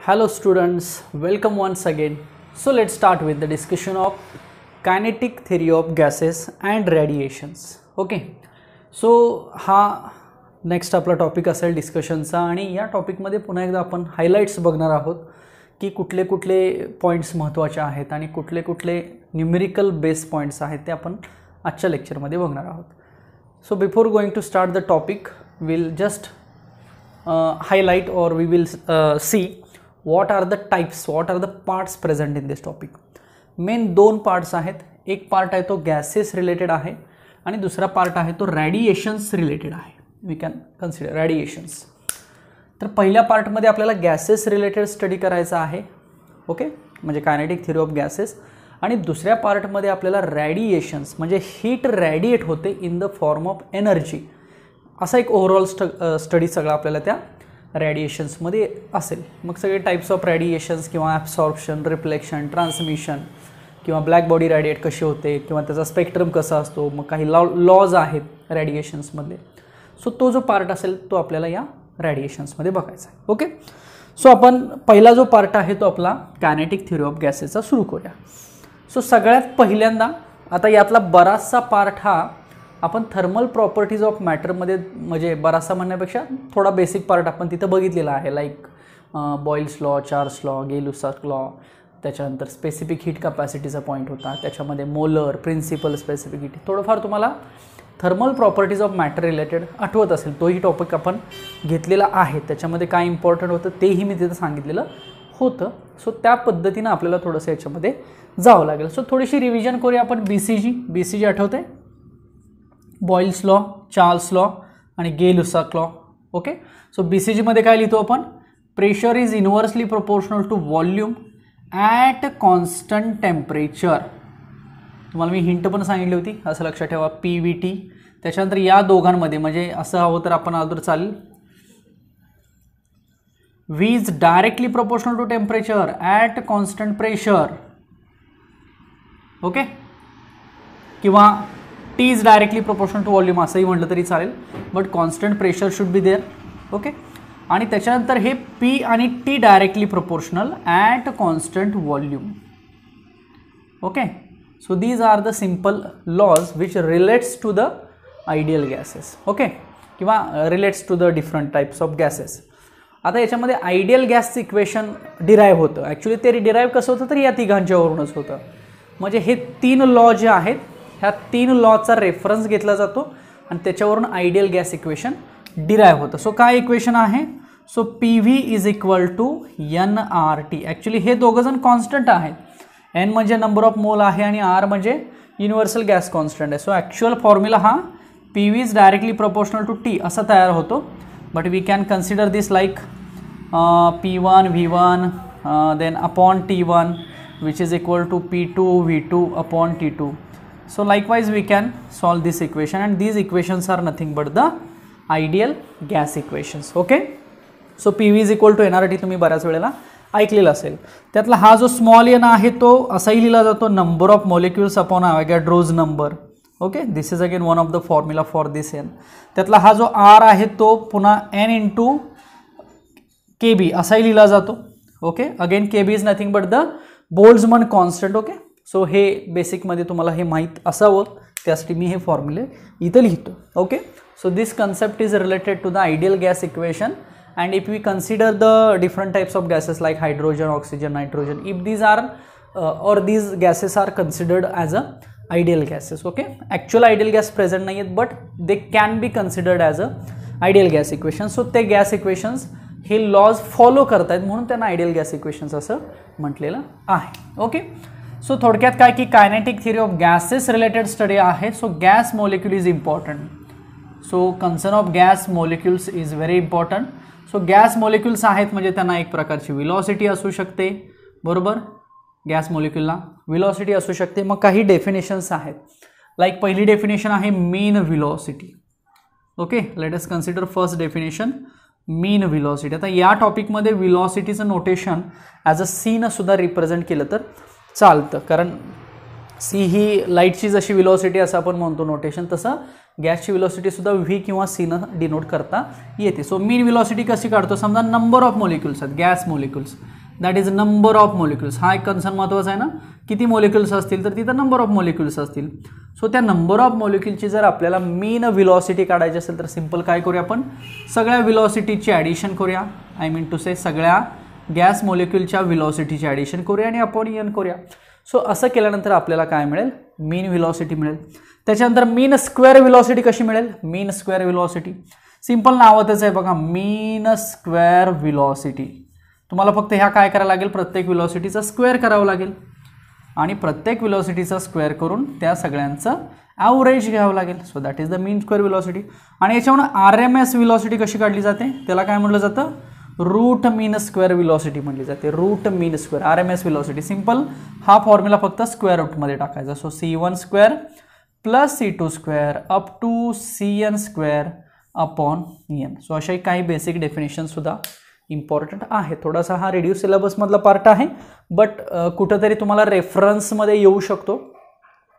Hello students, welcome once again. So let's start with the discussion of kinetic theory of gases and radiations. Okay. So हा next आपला topic असेल डिस्कशनचा आणि या टॉपिकमध्ये पुन्हा एकदा आपण हायलाइट्स बघणार आहोत की कुठले कुठले पॉइंट्स महत्त्वाचे आहेत आणि कुठले कुठले न्यूमेरिकल बेस पॉइंट्स आहेत ते आपण आजच्या लेक्चरमध्ये बघणार आहोत. So before going to start the topic, we'll just highlight or we will see what are the types, what are the parts present in this topic. Main दोन पार्ट्स आहेत. एक पार्ट आहे तो गॅसेस रिलेटेड आहे आणि दुसरा part आहे तो रॅडिएशन्स रिलेटेड आहे. We can consider radiations. तर पहिल्या पार्टमध्ये आपल्याला गॅसेस रिलेटेड स्टडी करायचा आहे. ओके, म्हणजे कायनेटिक थिअरी ऑफ गॅसेस. आणि दुसऱ्या पार्टमध्ये आपल्याला रॅडिएशन्स म्हणजे हीट रॅडिएट होते in the form of energy, असा एक ओव्हरऑल स्टडी सगळा आपल्याला त्या रॅडिएशन्समध्ये असेल. मग सगळे टाईप्स ऑफ रॅडिएशन्स किंवा ॲब्सॉर्प्शन, रिफ्लेक्शन, ट्रान्समिशन किंवा ब्लॅक बॉडी रॅडिएट कशी होते किंवा त्याचा स्पेक्ट्रम कसा असतो, मग काही लॉज आहेत रॅडिएशन्समधले. सो तो जो पार्ट असेल तो आपल्याला या रॅडिएशन्समध्ये बघायचा आहे. ओके, सो आपण पहिला जो पार्ट आहे तो आपला कायनेटिक थिअरी ऑफ गॅसेसचा सुरू करूया. सो सगळ्यात पहिल्यांदा आता यातला बराचसा पार्ट हा आपण थर्मल प्रॉपर्टीज ऑफ मॅटरमध्ये, म्हणजे बराचसा म्हणण्यापेक्षा थोडा बेसिक पार्ट आपण तिथं बघितलेला आहे. Like Boyle's law, Charles law, Gay Lussac law, त्याच्यानंतर स्पेसिफिक हीट कॅपॅसिटीचा पॉईंट होता, त्याच्यामध्ये मोलर, प्रिन्सिपल स्पेसिफिक हीट, थोडंफार तुम्हाला thermal properties of matter related आठवत असेल. तोही टॉपिक आपण घेतलेला आहे. त्याच्यामध्ये काय इम्पॉर्टंट होतं तेही मी तिथं सांगितलेलं होतं. सो त्या पद्धतीनं आपल्याला थोडंसं याच्यामध्ये जावं लागेल. सो थोडीशी रिव्हिजन करूया आपण. बीसीजी आठवते, बॉइल्स लॉ, चार्ल्स लॉ आणि गे-लुसाक लॉ. ओके, सो बीसीजीमध्ये काय लिहितो आपण? Pressure is inversely proportional to volume at constant temperature. तुम्हाला मी हिंट पण सांगितली होती, असं लक्षात ठेवा. PVT. त्याच्यानंतर या दोघांमध्ये म्हणजे असं हवं तर आपण आलो तर चालेल. V is directly proportional to temperature at constant pressure. Okay, किंवा T is directly proportional to volume असंही म्हटलं तरी चालेल, but constant pressure should be there. Okay, आणि त्याच्यानंतर हे P आणि T directly proportional at constant volume. Okay, so these are the simple laws which relates to the ideal gases. Okay, किंवा relates to the different types of gases. आता याच्यामध्ये ideal गॅसचं equation derive होतं. Actually ते derive कसं होतं तर या तिघांच्यावरूनच होतं. म्हणजे हे तीन लॉ जे आहेत ह्या तीन लॉचा रेफरन्स घेतला जातो आणि त्याच्यावरून आयडियल गॅस इक्वेशन डिराईव्ह होतं. सो काय इक्वेशन आहे? So PV is equal to NRT. Actually हे दोघंजण कॉन्स्टंट आहेत. N म्हणजे नंबर ऑफ मोल आहे आणि R म्हणजे युनिव्हर्सल गॅस कॉन्स्टंट आहे. सो ॲक्च्युअल फॉर्म्युला हा PV is directly proportional to T असा तयार होतो. But we can consider this like P1 V1 then upon T1 which is equal to P2 V2 upon T2. So likewise we can solve this equation and these equations are nothing but the ideal gas equations. Okay, so PV is equal to NRT तुम्ही बऱ्याच वेळेला ऐकलेला असेल. त्यातला हा जो small n आहे तो असाही लिहिला जातो number of molecules upon Avogadro's number. Okay, this is again one of the formula for this n. त्यातला हा जो R आहे तो पुन्हा n इंटू KB असाही लिहिला जातो. Okay, again KB is nothing but the Boltzmann constant. Okay, so हे बेसिकमध्ये तुम्हाला हे माहीत असावं त्यासाठी मी हे फॉर्म्युले इथं लिहितो. Okay, so this concept is related to the ideal gas equation and if we consider the different types of gases like hydrogen, oxygen, nitrogen, if these are or these gases are considered as a ideal gases. Okay, actual ideal gas present नाही आहेत but they can be considered as a ideal gas equation. So ते gas equations हे laws follow करतायत म्हणून त्यांना ideal gas equations असं म्हटलेलं आहे. ओके, सो थोडक्यात काय की kinetic theory of gases related study आहे. So gas molecule is important. So concern of gas molecules is very important. So gas molecules आहेत म्हणजे त्यांना एक प्रकारची विलॉसिटी असू शकते. बरोबर, गॅस मॉलिक्युलला विलॉसिटी असू शकते. मग काही डेफिनेशन्स आहेत. लाईक पहिली डेफिनेशन आहे mean velocity. Okay, let us consider first definition, mean velocity. आता या टॉपिकमध्ये विलॉसिटीचं नोटेशन ॲज अ सीनं सुद्धा रिप्रेझेंट केलं तर चालतं, कारण सी ही लाईटची जशी विलॉसिटी असं आपण म्हणतो नोटेशन, तसं गॅसची विलॉसिटी सुद्धा व्ही किंवा सीनं डिनोट करता येते. सो मीन विलॉसिटी कशी काढतो? समजा नंबर ऑफ मॉलिक्युल्स आहेत, gas molecules that is number of molecules. हा एक कन्सर्न महत्त्वाचा आहे ना, किती मॉलिक्युल्स असतील तर तिथं नंबर ऑफ मॉलिक्युल्स असतील. सो त्या नंबर ऑफ मॉलिक्युलची जर आपल्याला मीन व्हेलॉसिटी काढायची असेल तर सिंपल काय करूया आपण, सगळ्या व्हेलॉसिटीची ॲडिशन करूया. आय मीन टू से सगळ्या गॅस मॉलिक्युलच्या व्हेलॉसिटीची ॲडिशन करूया आणि अपॉन एन करूया. सो असं केल्यानंतर आपल्याला काय मिळेल, मीन व्हेलॉसिटी मिळेल. त्याच्यानंतर मीन स्क्वेअर व्हेलॉसिटी कशी मिळेल, मीन स्क्वेअर व्हेलॉसिटी सिंपल नावातच आहे बघा, मीन स्क्वेअर व्हेलॉसिटी. तुम्हाला फक्त ह्या काय करायला लागेल, प्रत्येक व्हेलॉसिटीचा स्क्वेअर करावं लागेल आणि प्रत्येक व्हेलॉसिटीचा स्क्वेअर करून त्या सगळ्यांचं ॲव्हरेज घ्यावं लागेल. So that is the mean square velocity. आणि याच्यावरून RMS व्हेलॉसिटी कशी काढली जाते, त्याला काय म्हटलं जातं, रूट मीन स्क्वेअर व्हेलॉसिटी म्हटली जाते. Root mean square RMS velocity. Simple हा फॉर्म्युला फक्त स्क्वेअर रूटमध्ये टाकायचा. So C1 square plus C2 square up to CN square upon n. So अशा काही बेसिक डेफिनेशनसुद्धा इम्पॉर्टंट आहे. थोडासा हा रेडिओ सिलेबसमधला पार्ट आहे, बट कुठंतरी तुम्हाला रेफरन्समध्ये येऊ शकतो,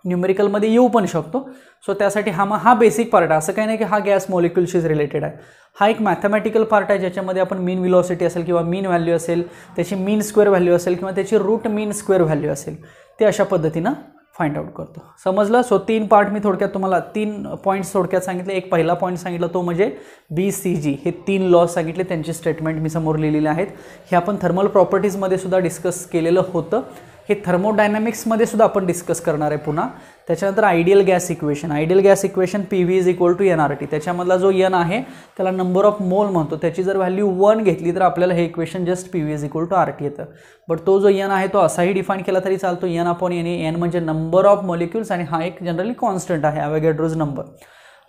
न्यूमेरिकलमध्ये येऊ पण शकतो. सो त्यासाठी हा बेसिक पार्ट आहे. असं काही नाही की हा गॅस मॉलिक्युलशीच रिलेटेड आहे. हा एक मॅथमॅटिकल पार्ट आहे ज्याच्यामध्ये आपण मीन व्हेलॉसिटी असेल किंवा मीन व्हॅल्यू असेल, त्याची मीन स्क्वेअर व्हॅल्यू असेल किंवा त्याची रूट मीन स्क्वेअर व्हॅल्यू असेल, ते अशा पद्धतीनं फाइंड आउट करतो. समजलं. सो 3 पार्ट मी थोडक्यात तुम्हाला 3 पॉईंट्स थोडक्यात सांगितले. एक पहिला पॉईंट सांगितलं तो म्हणजे BCG, हे 3 लॉज सांगितले, त्यांचे स्टेटमेंट मी समोर लिहिलेले आहेत. हे आपण थर्मल प्रॉपर्टीजमध्ये सुद्धा डिस्कस केलेलं होतं. हे थर्मोडायनॅमिक्समध्ये सुद्धा आपण डिस्कस करणार आहे पुन्हा. त्याच्यानंतर ideal gas equation, ideal gas equation PV is equal to NRT. त्याच्यामधला जो N आहे त्याला नंबर ऑफ मोल म्हणतो. त्याची जर व्हॅल्यू 1 घेतली तर आपल्याला हे equation just PV is equal to RT येतं. बट तो जो N आहे तो असाही डिफाईन केला तरी चालतो, N अपॉन NA. N म्हणजे नंबर ऑफ मॉलिक्युल्स आणि हा एक जनरली कॉन्स्टंट आहे, ॲव्होगॅड्रोज नंबर.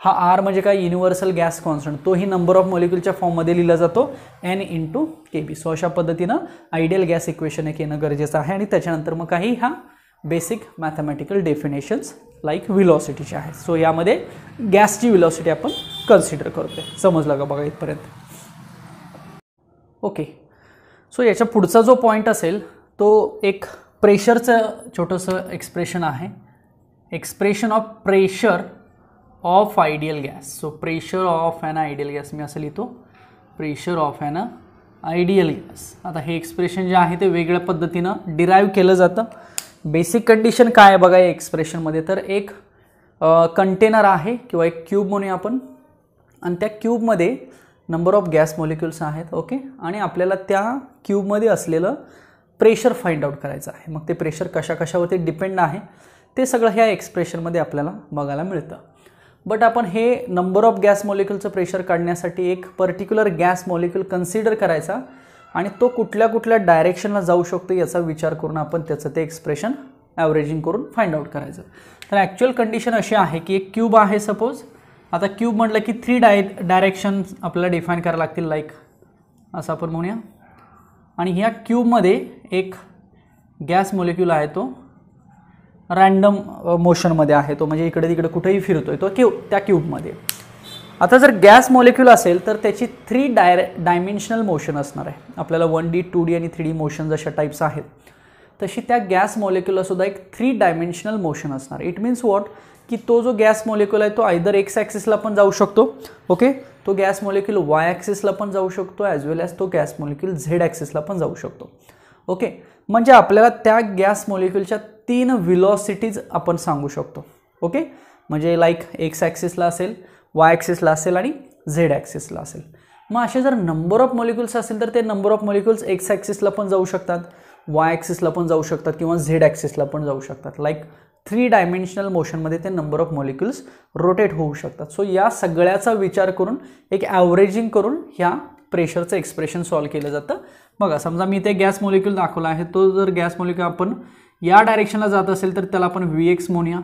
हा R म्हणजे काय, युनिव्हर्सल गॅस कॉन्स्टंट, तोही नंबर ऑफ मॉलिक्युलच्या फॉर्ममध्ये लिहिला जातो, N इंटू KB. सो अशा पद्धतीनं आयडियल गॅस इक्वेशन एक येणं गरजेचं आहे. आणि त्याच्यानंतर मग काही ह्या बेसिक मॅथमॅटिकल डेफिनेशन्स लाईक व्हेलॉसिटीचे आहेत. सो यामध्ये गॅसची व्हेलॉसिटी आपण कन्सिडर करतोय. समजलं का बघा इथपर्यंत. ओके. सो याच्या पुढचा जो पॉईंट असेल तो एक प्रेशरचं छोटंसं एक्सप्रेशन आहे, expression of pressure of ideal gas. So pressure of an ideal gas मी असं लिहितो, pressure of an ideal gas. आता हे एक्सप्रेशन जे आहे ते वेगळ्या पद्धतीनं डिराईव्ह केलं जातं. बेसिक कंडिशन काय आहे बघा या एक्सप्रेशनमध्ये, तर एक कंटेनर आहे किंवा एक क्यूब म्हणूया आपण, आणि त्या क्यूबमध्ये नंबर ऑफ गॅस मॉलिक्युल्स आहेत. ओके. आणि आपल्याला त्या क्यूबमध्ये असलेलं प्रेशर फाइंड आउट करायचं आहे. मग ते प्रेशर कशावरती डिपेंड आहे ते सगळं ह्या एक्सप्रेशनमध्ये आपल्याला बघायला मिळतं. बट आपण हे नंबर ऑफ गॅस मॉलिक्युलचं प्रेशर काढण्यासाठी एक पर्टिक्युलर गॅस मॉलिक्युल कन्सिडर करायचा आणि तो कुठल्या कुठल्या डायरेक्शनला जाऊ शकतो याचा विचार करून आपण त्याचं ते एक्सप्रेशन ॲव्हरेजिंग करून फाइंड आउट करायचं. तर ॲक्च्युअल कंडिशन अशी आहे की एक क्यूब आहे सपोज. आता क्यूब म्हटलं की 3 डायरेक्शन आपल्याला डिफाईन करायला लागतील, लाईक असं आपण म्हणूया. आणि ह्या क्यूबमध्ये एक गॅस मॉलिक्यूल आहे, तो रँडम मोशनमध्ये आहे, तो म्हणजे इकडे तिकडे कुठेही फिरतोय तो त्या क्यूबमध्ये. आता जर गॅस मॉलिक्यूल असेल तर त्याची 3 डायमेन्शनल मोशन असणार आहे. आपल्याला 1D 2D आणि 3D मोशन जशा टाईप्स आहेत तशी त्या गॅस मॉलिक्यूललासुद्धा एक 3 डायमेन्शनल मोशन असणार. इट मीन्स वॉट, की तो जो गॅस मॉलिक्यूल आहे तो आयदर एक्स ॲक्सिसला पण जाऊ शकतो. ओके. तो गॅस मॉलिक्यूल वाय ॲक्सिसला पण जाऊ शकतो, ॲज वेल ॲज तो गॅस मॉलिक्यूल झेड ॲक्सिसला पण जाऊ शकतो. ओके. म्हणजे आपल्याला त्या गॅस मॉलिक्यूलच्या 3 व्हेलॉसिटीज आपण सांगू शकतो. ओके. म्हणजे लाईक एक्स ॲक्सिसला असेल, वाय ॲक्सिसला असेल आणि झेड ॲक्सिसला असेल. मग असे जर नंबर ऑफ मॉलिक्युल्स असेल तर ते नंबर ऑफ मॉलिक्युल्स एक्स ॲक्सिसला पण जाऊ शकतात, वाय ॲक्सिसला पण जाऊ शकतात किंवा झेड ॲक्सिसला पण जाऊ शकतात. लाईक 3 डायमेन्शनल मोशनमध्ये ते नंबर ऑफ मॉलिक्युल्स रोटेट होऊ शकतात. सो या सगळ्याचा विचार करून एक ॲव्हरेजिंग करून ह्या प्रेशरचं एक्सप्रेशन सॉल्व केलं जातं. बघा समजा मी ते गॅस मॉलिक्यूल दाखवला आहे, तो जर गॅस मॉलिक्यूल आपण या डायरेक्शनला जात असेल तर त्याला आपण Vx म्हणूया,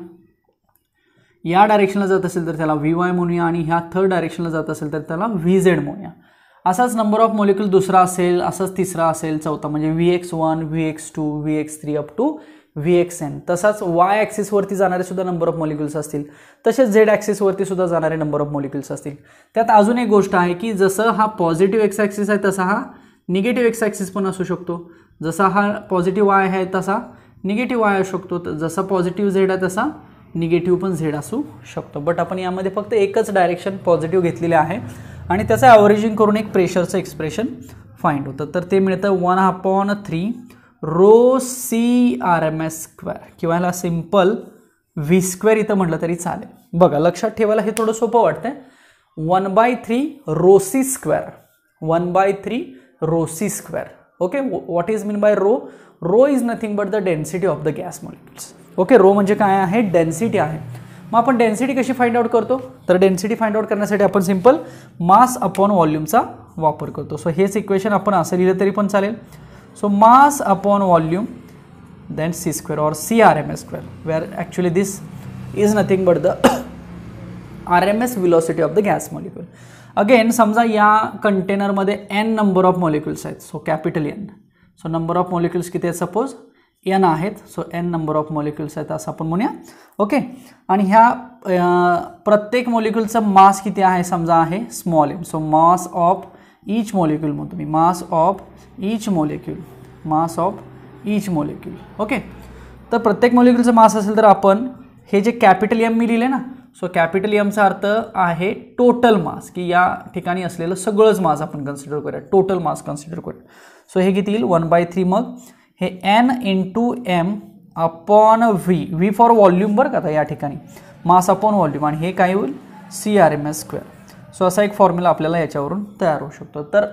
या डायरेक्शनला जात असेल तर त्याला Vy म्हणूया आणि ह्या 3rd डायरेक्शनला जात असेल तर त्याला Vz म्हणूया. असाच नंबर ऑफ मॉलिक्यूल दुसरा असेल, असाच तिसरा असेल, चौथा म्हणजे Vx1, Vx2, Vx3 up to Vxn. तसाच वाय ॲक्सिसवरती जाणारे सुद्धा नंबर ऑफ मॉलिक्युल्स असतील, तसेच झेड ॲक्सिसवरती सुद्धा जाणारे नंबर ऑफ मॉलिक्युल्स असतील. त्यात अजून एक गोष्ट आहे की जसं हा पॉझिटिव्ह एक्स ॲक्सिस आहे तसा हा निगेटिव्ह एक्स ॲक्सिस पण असू शकतो. जसा हा पॉझिटिव्ह वाय आहे तसा निगेटिव्ह वाय असू शकतो, जसा पॉझिटिव्ह झेड आहे तसा निगेटिव्ह पण झेड असू शकतो. बट आपण यामध्ये फक्त एकच डायरेक्शन पॉझिटिव्ह घेतलेले आहे आणि त्याचं ॲव्हरेजिंग करून एक प्रेशरचं एक्सप्रेशन फाइंड होतं, तर ते मिळतं 1/3 rho c R M S square, किंवा ह्याला सिम्पल व्ही स्क्वेअर इथं म्हटलं तरी चालेल. बघा लक्षात ठेवायला हे थोडं सोपं वाटतंय. 1/3 rho c square, 1/3 rho c square. Okay, what is mean by rho? Rho is nothing but the density of the gas molecules. Okay, rho म्हणजे काय आहे? डेन्सिटी आहे. मग आपण डेन्सिटी कशी फाइंड आउट करतो? तर डेन्सिटी फाइंड आउट करण्यासाठी आपण सिंपल मास अपॉन व्हॉल्यूमचा वापर करतो. सो हेच इक्वेशन आपण असं लिहिलं तरी पण चालेल. So mass upon volume then c square or CRMS square, where actually this is nothing but the RMS velocity of the gas molecule. Again समजा या कंटेनर मध्ये n नंबर ऑफ मॉलिक्युल्स आहेत. So capital n. So number of molecules किती आहेत? Suppose n आहेत. So n number of molecules आहेत असं आपण म्हणूया. ओके, आणि ह्या प्रत्येक मॉलिक्युलचं मास किती आहे? समजा आहे small m. So mass of each molecule म्हणतो मी, mass of each molecule, mass of each molecule. Okay, तर प्रत्येक मॉलिक्यूलचं मास असेल तर आपण हे जे कॅपिटल एम मी लिहिले ना, सो कॅपिटल एमचा अर्थ आहे टोटल मास, की या ठिकाणी असलेलं सगळंच मास आपण कन्सिडर करूया, टोटल मास कन्सिडर करूया. सो हे किती येईल? 1/3. मग हे n into m upon v, v for volume बरं का, आता या ठिकाणी मास अपॉन व्हॉल्यूम, आणि हे काय होईल? CRMS square. सो असा एक फॉर्म्युला आपल्याला याच्यावरून तयार होऊ शकतो. तर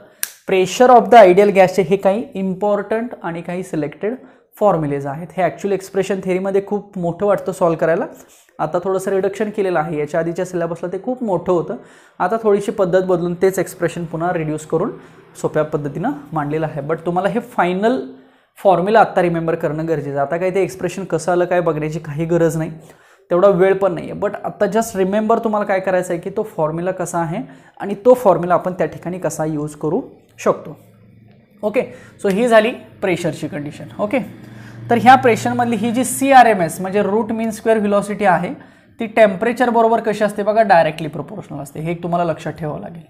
प्रेशर ऑफ द आयडियल गॅसचे हे काही इम्पॉर्टंट आणि काही सिलेक्टेड फॉर्म्युलेज आहेत. हे ॲक्च्युअली एक्सप्रेशन थेरीमध्ये खूप मोठं वाटतं सॉल्व करायला. आता थोडंसं रिडक्शन केलेलं आहे. याच्या आधीच्या सिलेबसला ते खूप मोठं होतं. आता थोडीशी पद्धत बदलून तेच एक्सप्रेशन पुन्हा रिड्यूस करून सोप्या पद्धतीनं मांडलेलं आहे. बट तुम्हाला हे फायनल फॉर्म्युला आत्ता रिमेंबर करणं गरजेचं. आता काही ते एक्सप्रेशन कसं आलं काय बघण्याची काही गरज नाही, तेवढा वेळ पण नाही आहे. बट आत्ता जस्ट रिमेंबर तुम्हाला काय करायचं आहे की तो फॉर्म्युला कसा आहे आणि तो फॉर्म्युला आपण त्या ठिकाणी कसा यूज करू शकतो. ओके, सो ही झाली प्रेशरची कंडिशन. ओके, तर ह्या प्रेशरमधली ही जी CRMS म्हणजे रूट मीन स्क्वेअर व्हेलॉसिटी आहे ती टेम्परेचर बरोबर कशी असते बघा? डायरेक्टली प्रोपोर्शनल असते. हे तुम्हाला लक्षात ठेवावं लागेल.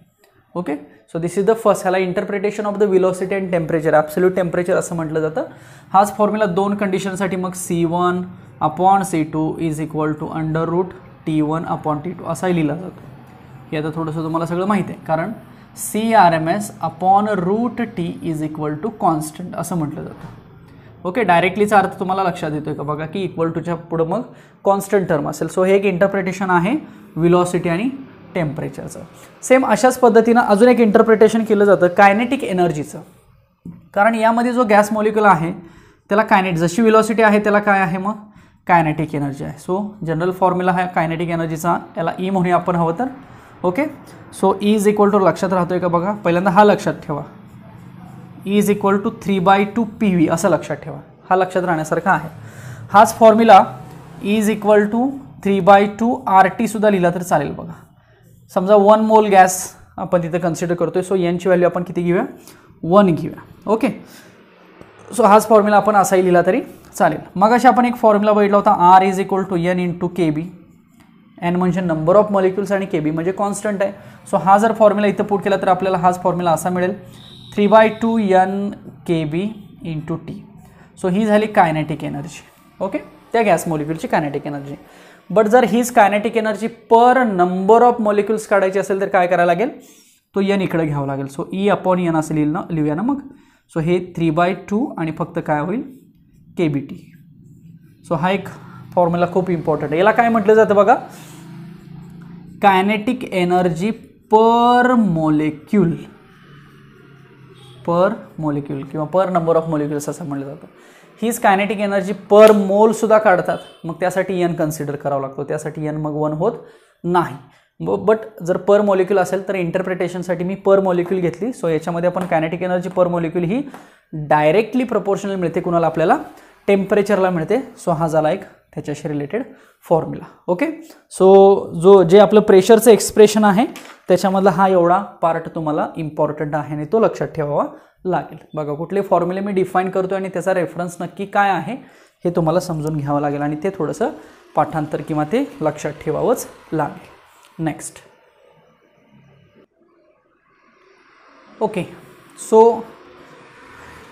Okay, so this is the first. ह्याला interpretation of the velocity and temperature, absolute temperature असं म्हटलं जातं. हाच फॉर्म्युला दोन कंडिशनसाठी मग C1 upon C2 is equal to √T1/T2 असाही लिहिला जातो. हे आता थोडंसं तुम्हाला सगळं माहिती आहे, कारण CRMS upon √T is equal to constant असं म्हटलं जातं. ओके, डायरेक्टलीचा अर्थ तुम्हाला लक्षात येतोय का बघा, की इक्वल टूच्या पुढं मग कॉन्स्टंट टर्म असेल. सो हे एक इंटरप्रिटेशन आहे व्हेलॉसिटी आणि टेम्परेचरचं. सेम अशाच पद्धतीनं अजून एक इंटरप्रिटेशन केलं जातं कायनेटिक एनर्जीचं, कारण यामध्ये जो गॅस मॉलिक्युल आहे त्याला कायनेटिक, जशी व्हेलॉसिटी आहे त्याला काय आहे मग? कायनेटिक एनर्जी आहे. सो जनरल फॉर्म्युला आहे कायनेटिक एनर्जीचा, याला ई म्हणूया आपण हवं तर. Okay, so e is equal to, लक्षात राहतोय का बघा? पहिल्यांदा हा लक्षात ठेवा, e is equal to 3/2 PV असं लक्षात ठेवा. हा लक्षात राहण्यासारखा आहे. हाच formula e is equal to 3/2 RT सुद्धा लिहिला तर चालेल बघा. समजा 1 मोल गॅस आपण तिथे कन्सिडर करतोय. सो एनची व्हॅल्यू आपण किती घेऊया? 1 घेऊया. ओके, सो हाच फॉर्म्युला आपण असाही लिहिला तरी चालेल. मग अशा आपण एक फॉर्म्युला बघितला होता, R is equal to N into KB. N म्हणजे नंबर ऑफ मॉलिक्युल्स आणि KB म्हणजे कॉन्स्टंट आहे. सो हा जर फॉर्म्युला इथं पुट केला तर आपल्याला हाच फॉर्म्युला असा मिळेल, 3/2 N KB into T. So ही झाली कायनेटिक एनर्जी. ओके, त्या गॅस मॉलिक्युलची कायनेटिक एनर्जी. बट जर हीच kinetic energy per number of molecules काढायची असेल तर काय करायला लागेल? तो N इकडे घ्यावा लागेल. सो E अपॉन N असं लिहूया ना मग. सो हे 3/2 आणि फक्त काय होईल? KBT. सो हा एक फॉर्म्युला खूप इम्पॉर्टंट आहे. याला काय म्हटलं जातं बघा? कायनेटिक एनर्जी पर मॉलिक्यूल, पर मॉलिक्यूल किंवा पर नंबर ऑफ मॉलिक्युल्स असं म्हटलं जातं. हीच कायनेटिक एनर्जी पर मोल सुद्धा काढतात. मग त्यासाठी N कन्सिडर करावं लागतो. त्यासाठी N मग 1 होत नाही. बट जर पर मॉलिक्यूल असेल तर इंटरप्रिटेशनसाठी मी पर मॉलिक्यूल घेतली. सो याच्यामध्ये आपण कायनेटिक एनर्जी पर मॉलिक्यूल ही डायरेक्टली प्रोपोर्शनल मिळते. कुणाला? आपल्याला टेम्परेचरला मिळते. सो हा झाला एक त्याच्याशी रिलेटेड फॉर्म्युला. ओके, सो जे आपलं प्रेशरचं एक्सप्रेशन आहे त्याच्यामधला हा एवढा पार्ट तुम्हाला इम्पॉर्टंट आहे आणि तो लक्षात ठेवावा लागेल. बघा, कुठले फॉर्म्युले मी डिफाईन करतो आणि त्याचा रेफरन्स नक्की काय आहे हे तुम्हाला समजून घ्यावं लागेल आणि ते थोडंसं पाठांतर किंवा ते लक्षात ठेवावंच लागेल. नेक्स्ट. ओके, सो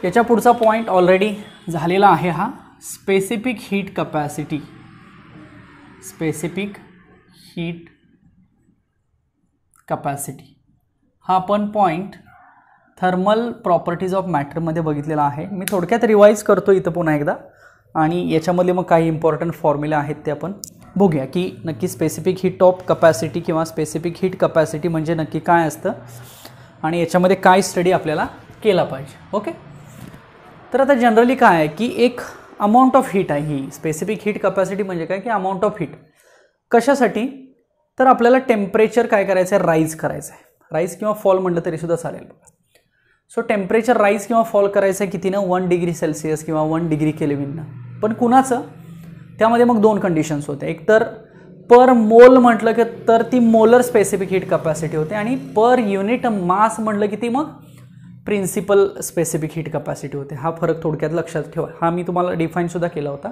याच्या पुढचा पॉईंट ऑलरेडी झालेला आहे. हा specific heat capacity, specific heat capacity हा आपण पॉईंट थर्मल प्रॉपर्टीज ऑफ मॅटरमध्ये बघितलेला आहे. मी थोडक्यात रिवाईज करतो इथं पुन्हा एकदा, आणि याच्यामध्ये मग काही इम्पॉर्टंट फॉर्म्युला आहेत ते आपण बघूया की नक्की स्पेसिफिक हीट ऑफ कपॅसिटी किंवा स्पेसिफिक हीट कपॅसिटी म्हणजे नक्की काय असतं आणि याच्यामध्ये काय स्टडी आपल्याला केला पाहिजे. ओके, तर आता जनरली काय आहे की एक अमाऊंट ऑफ हीट आहे. ही स्पेसिफिक हीट कपॅसिटी म्हणजे काय की अमाऊंट ऑफ हीट कशासाठी, तर आपल्याला टेम्परेचर काय करायचं आहे, राईज करायचं आहे. राईज किंवा फॉल म्हटलं तरी सुद्धा चालेल. सो टेम्परेचर राईज किंवा फॉल करायचं आहे कितीनं, 1 डिग्री सेल्सिअस किंवा 1 डिग्री केल्विननं. पण कुणाचं, त्यामध्ये मग 2 कंडिशन्स होते. एक तर पर मोल म्हटलं की तर ती मोलर स्पेसिफिक हीट कपॅसिटी होते, आणि पर युनिट मास म्हटलं की ती मग प्रिन्सिपल स्पेसिफिक हीट कपॅसिटी होते. हा फरक थोडक्यात लक्षात ठेवा. हा मी तुम्हाला डिफाईनसुद्धा केला होता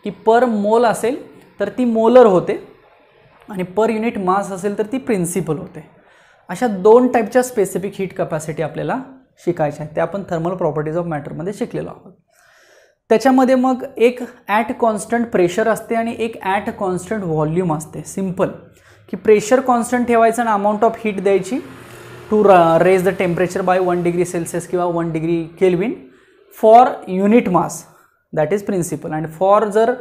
की पर मोल असेल तर ती मोलर होते आणि पर युनिट मास असेल तर ती प्रिन्सिपल होते. अशा 2 टाईपच्या स्पेसिफिक हीट कपॅसिटी आपल्याला शिकायच्या आहेत. त्या आपण थर्मल प्रॉपर्टीज ऑफ मॅटरमध्ये शिकलेलो आहोत. त्याच्यामध्ये मग एक ॲट कॉन्स्टंट प्रेशर असते आणि एक ॲट कॉन्स्टंट व्हॉल्यूम असते. सिम्पल की प्रेशर कॉन्स्टंट ठेवायचं आणि अमाऊंट ऑफ हीट द्यायची to raise the temperature by 1 degree Celsius किंवा 1 degree Kelvin for unit mass, that is principle. And for जर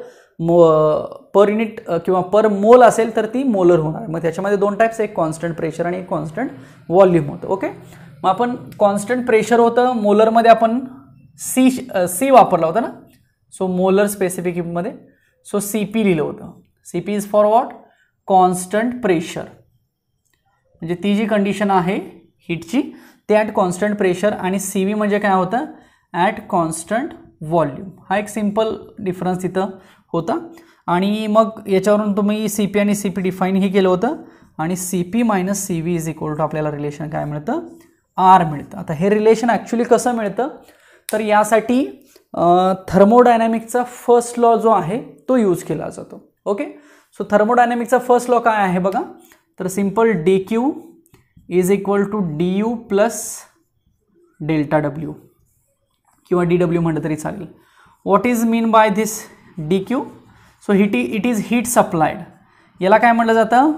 पर युनिट किंवा पर मोल असेल तर ती मोलर होणार. मग त्याच्यामध्ये 2 टाईप्स, एक कॉन्स्टंट प्रेशर आणि एक कॉन्स्टंट व्हॉल्यूम होतं. ओके, मग आपण कॉन्स्टंट प्रेशर होतं मोलरमध्ये आपण सी वापरला होता ना. सो मोलर स्पेसिफिक हीटमध्ये सो CP लिहिलं होतं. CP is for what, constant pressure. म्हणजे ती जी कंडिशन आहे हीटची ते ॲट कॉन्स्टंट प्रेशर, आणि CV म्हणजे काय होतं, ॲट कॉन्स्टंट व्हॉल्यूम. हा एक सिम्पल डिफरन्स तिथं होता. आणि मग याच्यावरून तुम्ही CP आणि CP डिफाईनही केलं होतं, आणि CP minus CV is equal to आपल्याला रिलेशन काय मिळतं, R मिळतं. आता हे रिलेशन ॲक्च्युली कसं मिळतं, तर यासाठी थर्मोडायनॅमिकचा फर्स्ट लॉ जो आहे तो यूज केला जातो. ओके, सो थर्मोडायनॅमिकचा फर्स्ट लॉ काय आहे बघा, तर simple dQ is equal to du plus delta W किंवा dW म्हटलं तरी चालेल. What is mean by this dQ, so it is heat supplied. याला काय म्हटलं जातं,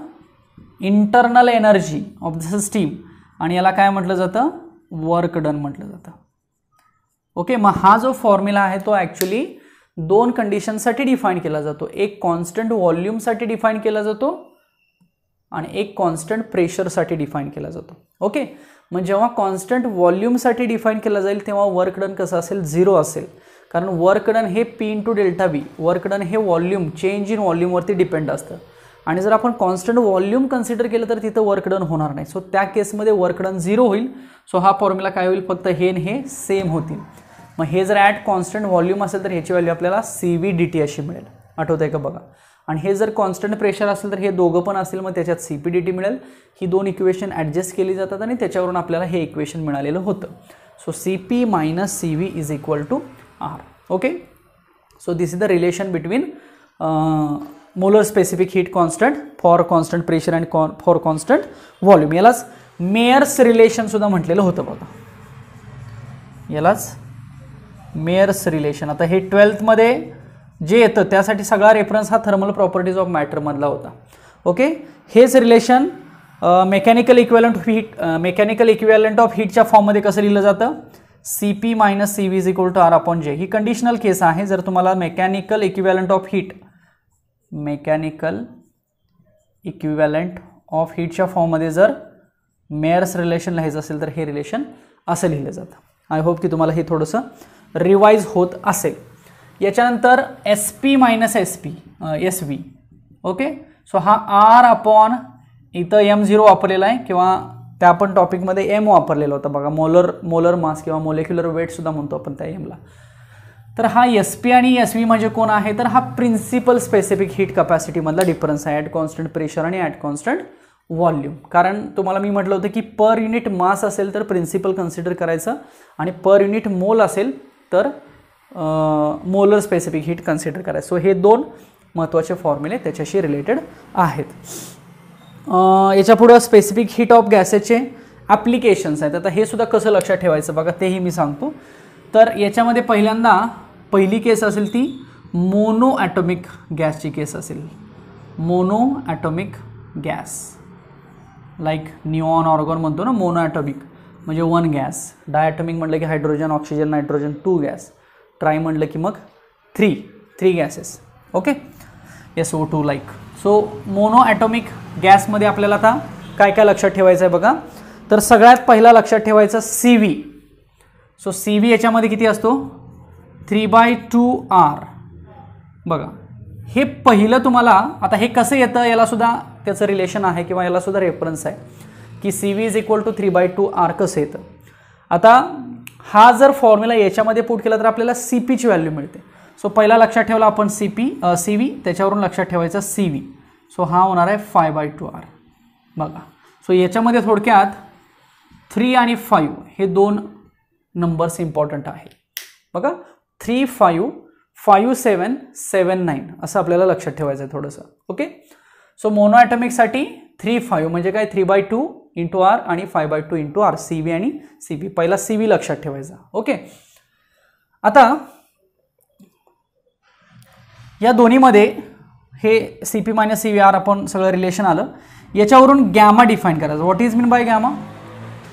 internal energy of the system, आणि याला काय म्हटलं जातं, वर्क डन म्हटलं जातं. ओके, मग हा जो फॉर्म्युला आहे तो ॲक्च्युली 2 कंडिशनसाठी डिफाईन केला जातो. एक कॉन्स्टंट व्हॉल्यूमसाठी डिफाईन केला जातो आणि एक कॉन्स्टंट प्रेशरसाठी डिफाईन केला जातो. ओके, मग जेव्हा कॉन्स्टंट व्हॉल्यूमसाठी डिफाईन केला जाईल तेव्हा वर्क डन कसं असेल, 0 असेल. कारण वर्क डन हे P × delta V, work done हे व्हॉल्यूम, चेंज इन व्हॉल्यूमवरती डिपेंड असतं. आणि जर आपण कॉन्स्टंट व्हॉल्यूम कन्सिडर केलं तर तिथं वर्क डन होणार नाही. सो त्या केसमध्ये वर्क डन 0 होईल. सो हा फॉर्म्युला काय होईल, फक्त हे आणि हे सेम होतील. मग हे जर ॲट कॉन्स्टंट व्हॉल्यूम असेल तर ह्याची व्हॅल्यू आपल्याला CV/dt अशी मिळेल. आठवतं आहे का बघा. आणि हे जर कॉन्स्टंट प्रेशर असेल तर हे दोघं पण असेल, मग त्याच्यात CP/dt मिळेल. ही 2 इक्वेशन ॲडजस्ट केली जातात आणि त्याच्यावरून आपल्याला हे इक्वेशन मिळालेलं होतं. So CP minus CV is equal to R. Okay, so this is the relation between molar specific heat constant for constant pressure and for constant volume. यालाच मेयर्स रिलेशन सुद्धा म्हटलेलं होतं बघा. यालाच मेयर्स रिलेशन. आता हे 12th मध्ये जे येतं त्यासाठी सगळा रेफरन्स हा थर्मल प्रॉपर्टीज ऑफ मॅटरमधला होता. ओके, हेच रिलेशन मेकॅनिकल इक्विव्हॅलंट ऑफ हीटच्या फॉर्ममध्ये कसं लिहिलं जातं, CP minus CV is equal to R upon J. ही कंडिशनल केस आहे. जर तुम्हाला मेकॅनिकल इक्विव्हॅलंट ऑफ हीटच्या फॉर्ममध्ये जर मेयर्स रिलेशन लिहायचं असेल तर हे रिलेशन असं लिहिलं जातं. आय होप की तुम्हाला हे थोडंसं रिवाईज होत असेल. याच्यानंतर SP minus SV. Okay, so हा R अपॉन इथं M0 वापरलेला आहे, किंवा त्या आपण टॉपिकमध्ये M वापरलेला होता बघा. मोलर मास किंवा मोलेक्युलर वेटसुद्धा म्हणतो आपण त्या Mला. तर हा SP आणि SV म्हणजे कोण आहे, तर हा प्रिन्सिपल स्पेसिफिक हीट कपॅसिटीमधला डिफरन्स आहे ॲट कॉन्स्टंट प्रेशर आणि ॲट कॉन्स्टंट व्हॉल्यूम. कारण तुम्हाला मी म्हटलं होतं की पर युनिट मास असेल तर प्रिन्सिपल कन्सिडर करायचं, आणि पर युनिट मोल असेल तर मोलर स्पेसिफिक हीट कन्सिडर करायचं. सो हे 2 महत्त्वाचे फॉर्म्युले त्याच्याशी रिलेटेड आहेत. याच्यापुढं स्पेसिफिक हीट ऑफ गॅसेसचे ॲप्लिकेशन्स आहेत. आता हे सुद्धा कसं लक्षात ठेवायचं बघा, तेही मी सांगतो. तर याच्यामध्ये पहिली केस असेल ती मोनो ॲटॉमिक गॅसची केस असेल. Mono atomic gas like neon argon म्हणतो ना, मोनो ॲटॉमिक. म्हणजे 1 गॅस, डायॲटॉमिक म्हटलं की hydrogen, oxygen, nitrogen 2 gas, tri म्हटलं की मग 3 gases. Okay, SO2 like. So mono atomic गॅसमध्ये आपल्याला आता काय काय लक्षात ठेवायचं आहे बघा. तर सगळ्यात पहिला लक्षात ठेवायचं CV. सो CV याच्यामध्ये किती असतो 3/2R. बघा हे पहिलं तुम्हाला, आता हे कसं येतं याला सुद्धा त्याचं रिलेशन आहे किंवा याला सुद्धा रेफरन्स आहे की CV = 3/2R कसं येतं. आता हा जर फॉर्म्युला याच्यामध्ये पुट केला तर आपल्याला CPची व्हॅल्यू मिळते. सो पहिला लक्षात ठेवला आपण CV, त्याच्यावरून लक्षात ठेवायचा CV. सो हा होणार आहे 5/2R. बघा सो याच्यामध्ये थोडक्यात 3 आणि 5 हे 2 नंबर्स इम्पॉर्टंट आहे. बघा 3, 5, 5, 7, 7, 9 असं आपल्याला लक्षात ठेवायचं आहे थोडंसं. ओके, सो मोनो ॲटॉमिकसाठी 3, 5 म्हणजे काय 3/2 × R आणि 5/2 × R. CV आणि CP, पहिला CV लक्षात ठेवायचा. ओके, आता या दोन्हीमध्ये हे CP - CVR आपण सगळं रिलेशन आलं. याच्यावरून गॅमा डिफाईन करायचं. What is mean by gamma?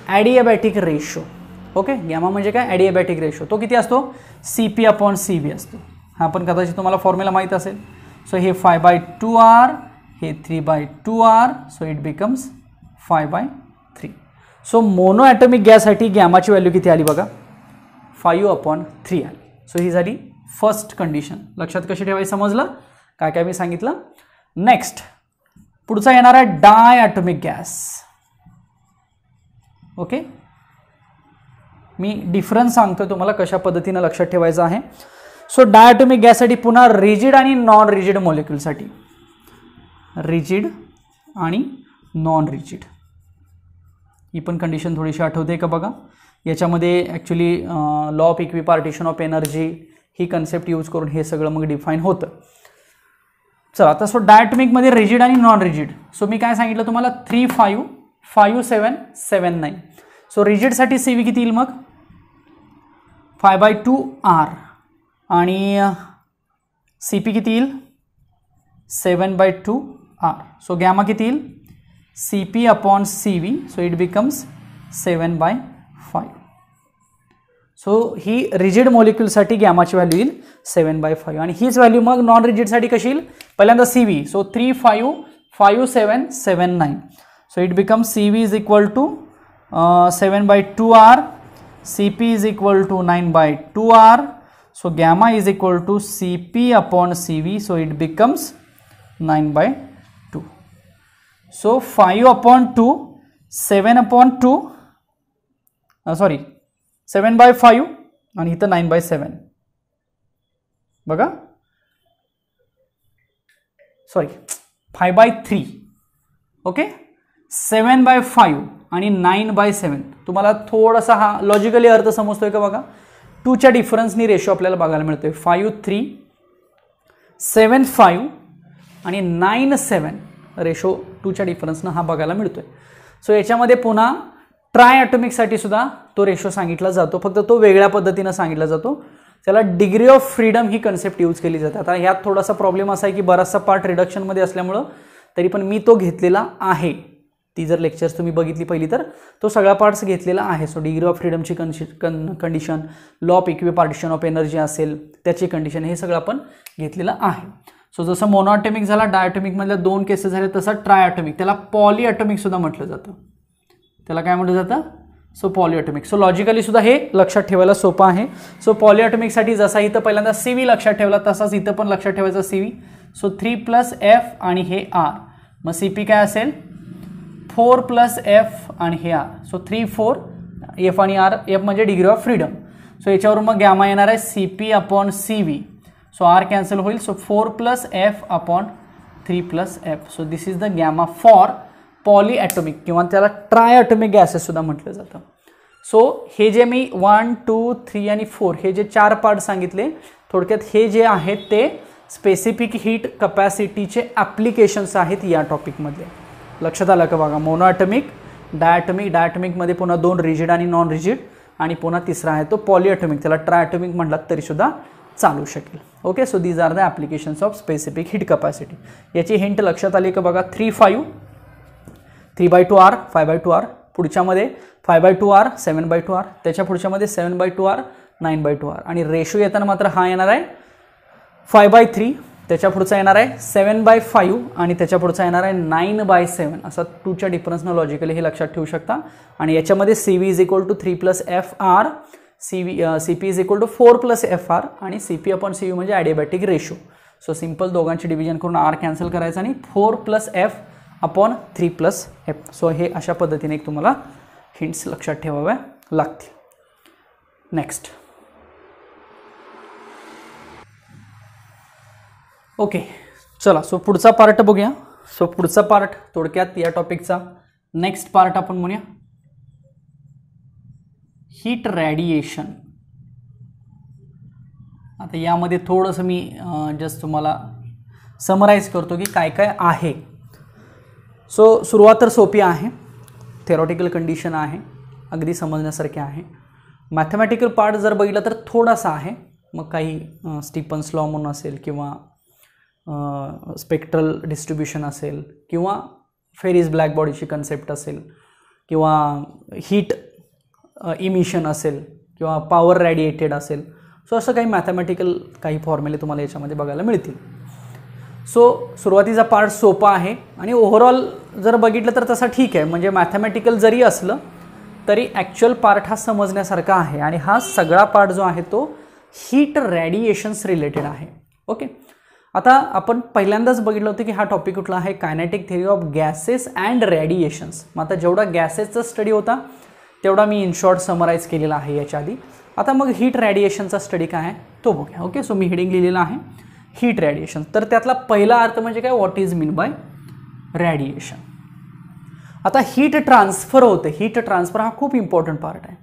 Adiabatic ratio. Okay, gamma म्हणजे काय ॲडिएबॅटिक रेशो. तो किती असतो CP/CV असतो. हा पण कदाचित तुम्हाला फॉर्म्युला माहीत असेल. सो हे 5/2R, हे 3/2R. So it becomes 5/3. So mono atomic गॅससाठी गॅमाची व्हॅल्यू किती आली बघा 5/3 आली. सो ही झाली फर्स्ट कंडिशन. लक्षात कशी ठेवायची समजलं काय काय मी सांगितलं. नेक्स्ट पुढचा येणार आहे डायॲटॉमिक गॅस. ओके, मी डिफरन्स सांगतोय तुम्हाला कशा पद्धतीने लक्षात ठेवायचं आहे. सो डायॲटॉमिक गॅससाठी पुन्हा रिजिड आणि नॉन रिजिड मॉलिक्यूलसाठी, रिजिड आणि नॉन रिजिड ही पण कंडिशन थोडीशी आठवते का बघा. याच्यामध्ये actually law of equipartition of energy ही कन्सेप्ट यूज करून हे सगळं मग डिफाईन होतं. चला आता सो डायॲटॉमिकमध्ये रिजिड आणि नॉन रिजिड. सो मी काय सांगितलं तुम्हाला 3, 5, 5, 7, 7, 9. सो रिजिडसाठी CV किती येईल मग 5/2R आणि CP किती येईल 7/2R. सो गॅमा किती येईल CP/CV. So it becomes 7/5. सो ही रिजिड मॉलिक्यूलसाठी गॅमाची व्हॅल्यू येईल 7/5 आणि हीच व्हॅल्यू मग नॉन रिजिडसाठी कशी येईल पहिल्यांदा CV. So 3, 5, 5, 7, 7, 9. So it becomes CV = 7/2R, CP = 9/2R. So gamma = CP/CV. So it becomes 9/2. So 5/2, 7/2, 7/5 आणि इथं 9/7. बघा 5/3. ओके, 7/5 आणि 9/7. तुम्हाला थोडासा हा लॉजिकली अर्थ समजतोय का बघा. 2च्या डिफरन्सनी रेशो आपल्याला बघायला मिळतोय 5/3, 7/5 आणि 9/7 रेशो 2च्या डिफरन्सनं हा बघायला मिळतोय. सो याच्यामध्ये पुन्हा ट्राय ॲटॉमिकसाठी सुद्धा तो रेशो सांगितला जातो, फक्त तो वेगळ्या पद्धतीनं सांगितला जातो. त्याला degree of freedom he concept use केली जाते. आता ह्यात थोडासा प्रॉब्लेम असा आहे की बराचसा पार्ट रिडक्शनमध्ये असल्यामुळं तरी पण मी तो घेतलेला आहे. ती जर लेक्चर्स तुम्ही बघितली पहिली तर तो सगळा पार्ट्स घेतलेला आहे. सो डिग्री ऑफ फ्रीडमची condition, law of equipartition of energy असेल त्याची कंडिशन, हे सगळं आपण घेतलेलं आहे. सो जसं मोनोॲटॉमिक झाला, डायॲटॉमिकमधल्या 2 केसेस झाले, तसं ट्रायॲटॉमिक, त्याला पॉलीॲटॉमिक सुद्धा म्हटलं जातं. त्याला काय म्हटलं जातं सो पॉलीॲटॉमिक. सो लॉजिकली सुद्धा हे लक्षात ठेवायला सोपं आहे. सो पॉलीॲटॉमिकसाठी जसा इथं पहिल्यांदा CV लक्षात ठेवला तसाच इथं पण लक्षात ठेवायचा CV. सो 3 + F आणि हे R. मग CP काय असेल 4 + F आणि हे R. सो 3, 4 F आणि R. F म्हणजे डिग्री ऑफ फ्रीडम. सो याच्यावरून मग गॅमा येणार आहे CP/CV. सो R कॅन्सल होईल. So 4 + F/3 + F. So this is the gamma for polyatomic किंवा त्याला ट्रायॲटॉमिक गॅसेस सुद्धा म्हटलं जातं. सो हे जे मी 1, 2, 3 आणि 4 हे जे 4 पार्ट सांगितले, थोडक्यात हे जे आहेत ते स्पेसिफिक हीट कपॅसिटीचे ॲप्लिकेशन्स आहेत या टॉपिकमधले. लक्षात आलं का बघा. मोनोॲटॉमिक, डायॲटॉमिकमध्ये पुन्हा 2 रिजिड आणि नॉन रिजिड आणि पुन्हा तिसरा आहे तो पॉलीॲटॉमिक, त्याला ट्रायॲटॉमिक म्हटलात तरीसुद्धा चालू शकेल. Okay, so these are the applications of specific heat capacity. याची हिंट लक्षात आली का बघा. 3, 5, 3/2R, 5/2R. पुढच्यामध्ये 5/2r 7/2r, त्याच्या पुढच्यामध्ये 7/2r 9/2r, आणि रेशो येताना मात्र हा येणार आहे 5/3, त्याच्या पुढचा येणार आहे 7/5, आणि त्याच्या पुढचा येणार आहे 9/7. असा 2च्या डिफरन्सनं लॉजिकली हे लक्षात ठेवू शकता. आणि याच्यामध्ये CV = 3 + FR, CP = 4 + FR, आणि CP/CU म्हणजे ॲडियाबॅटिक रेशो. सो सिंपल दोघांची डिव्हिजन करून R कॅन्सल करायचं आणि 4 + F/3 + F. सो हे अशा पद्धतीने एक तुम्हाला हिंट्स लक्षात ठेवाव्या लागतील. नेक्स्ट. ओके, चला. सो पुढचा पार्ट बघूया. सो पुढचा पार्ट थोडक्यात या टॉपिकचा नेक्स्ट पार्ट आपण म्हणूया हीट रॅडिएशन. आता यामध्ये थोडंसं मी जस्ट तुम्हाला समराइज करतो की काय काय आहे. सो सुरुवात तर सोपी आहे, थेरॉटिकल कंडिशन आहे, अगदी समजण्यासारखे आहे. मॅथमॅटिकल पार्ट जर बघितलं तर थोडासा आहे, मग काही स्टीफन्स लॉ म्हणून असेल किंवा स्पेक्ट्रल डिस्ट्रीब्युशन असेल किंवा फेरिस ब्लॅक बॉडीची कन्सेप्ट असेल किंवा हीट इमिशन असेल किंवा पॉवर रॅडिएटेड असेल. सो असं काही मॅथमॅटिकल काही फॉर्म्युले तुम्हाला याच्यामध्ये बघायला मिळतील. सो सुरुवातीचा पार्ट सोपा आहे आणि ओव्हरऑल जर बघितलं तर तसा ठीक आहे, म्हणजे मॅथमॅटिकल जरी असलं तरी ॲक्च्युअल पार्ट हा समजण्यासारखा आहे. आणि हा सगळा पार्ट जो आहे तो हीट रॅडिएशन्स रिलेटेड आहे. ओके, आता आपण पहिल्यांदाच बघितलं होतं की हा टॉपिक कुठला आहे, kinetic theory of gases and radiations. मग आता जेवढा गॅसेसचा स्टडी होता तेवढा मी इन शॉर्ट समराईज केलेला आहे याच्या आधी. आता मग हीट रॅडिएशनचा स्टडी काय आहे तो बघूया. ओके, सो मी हेडिंग लिहिलेलं आहे हीट रॅडिएशन. तर त्यातला पहिला अर्थ म्हणजे काय, what is mean bye radiation. आता हीट ट्रान्सफर होते, हीट ट्रान्सफर हा खूप इम्पॉर्टंट पार्ट आहे.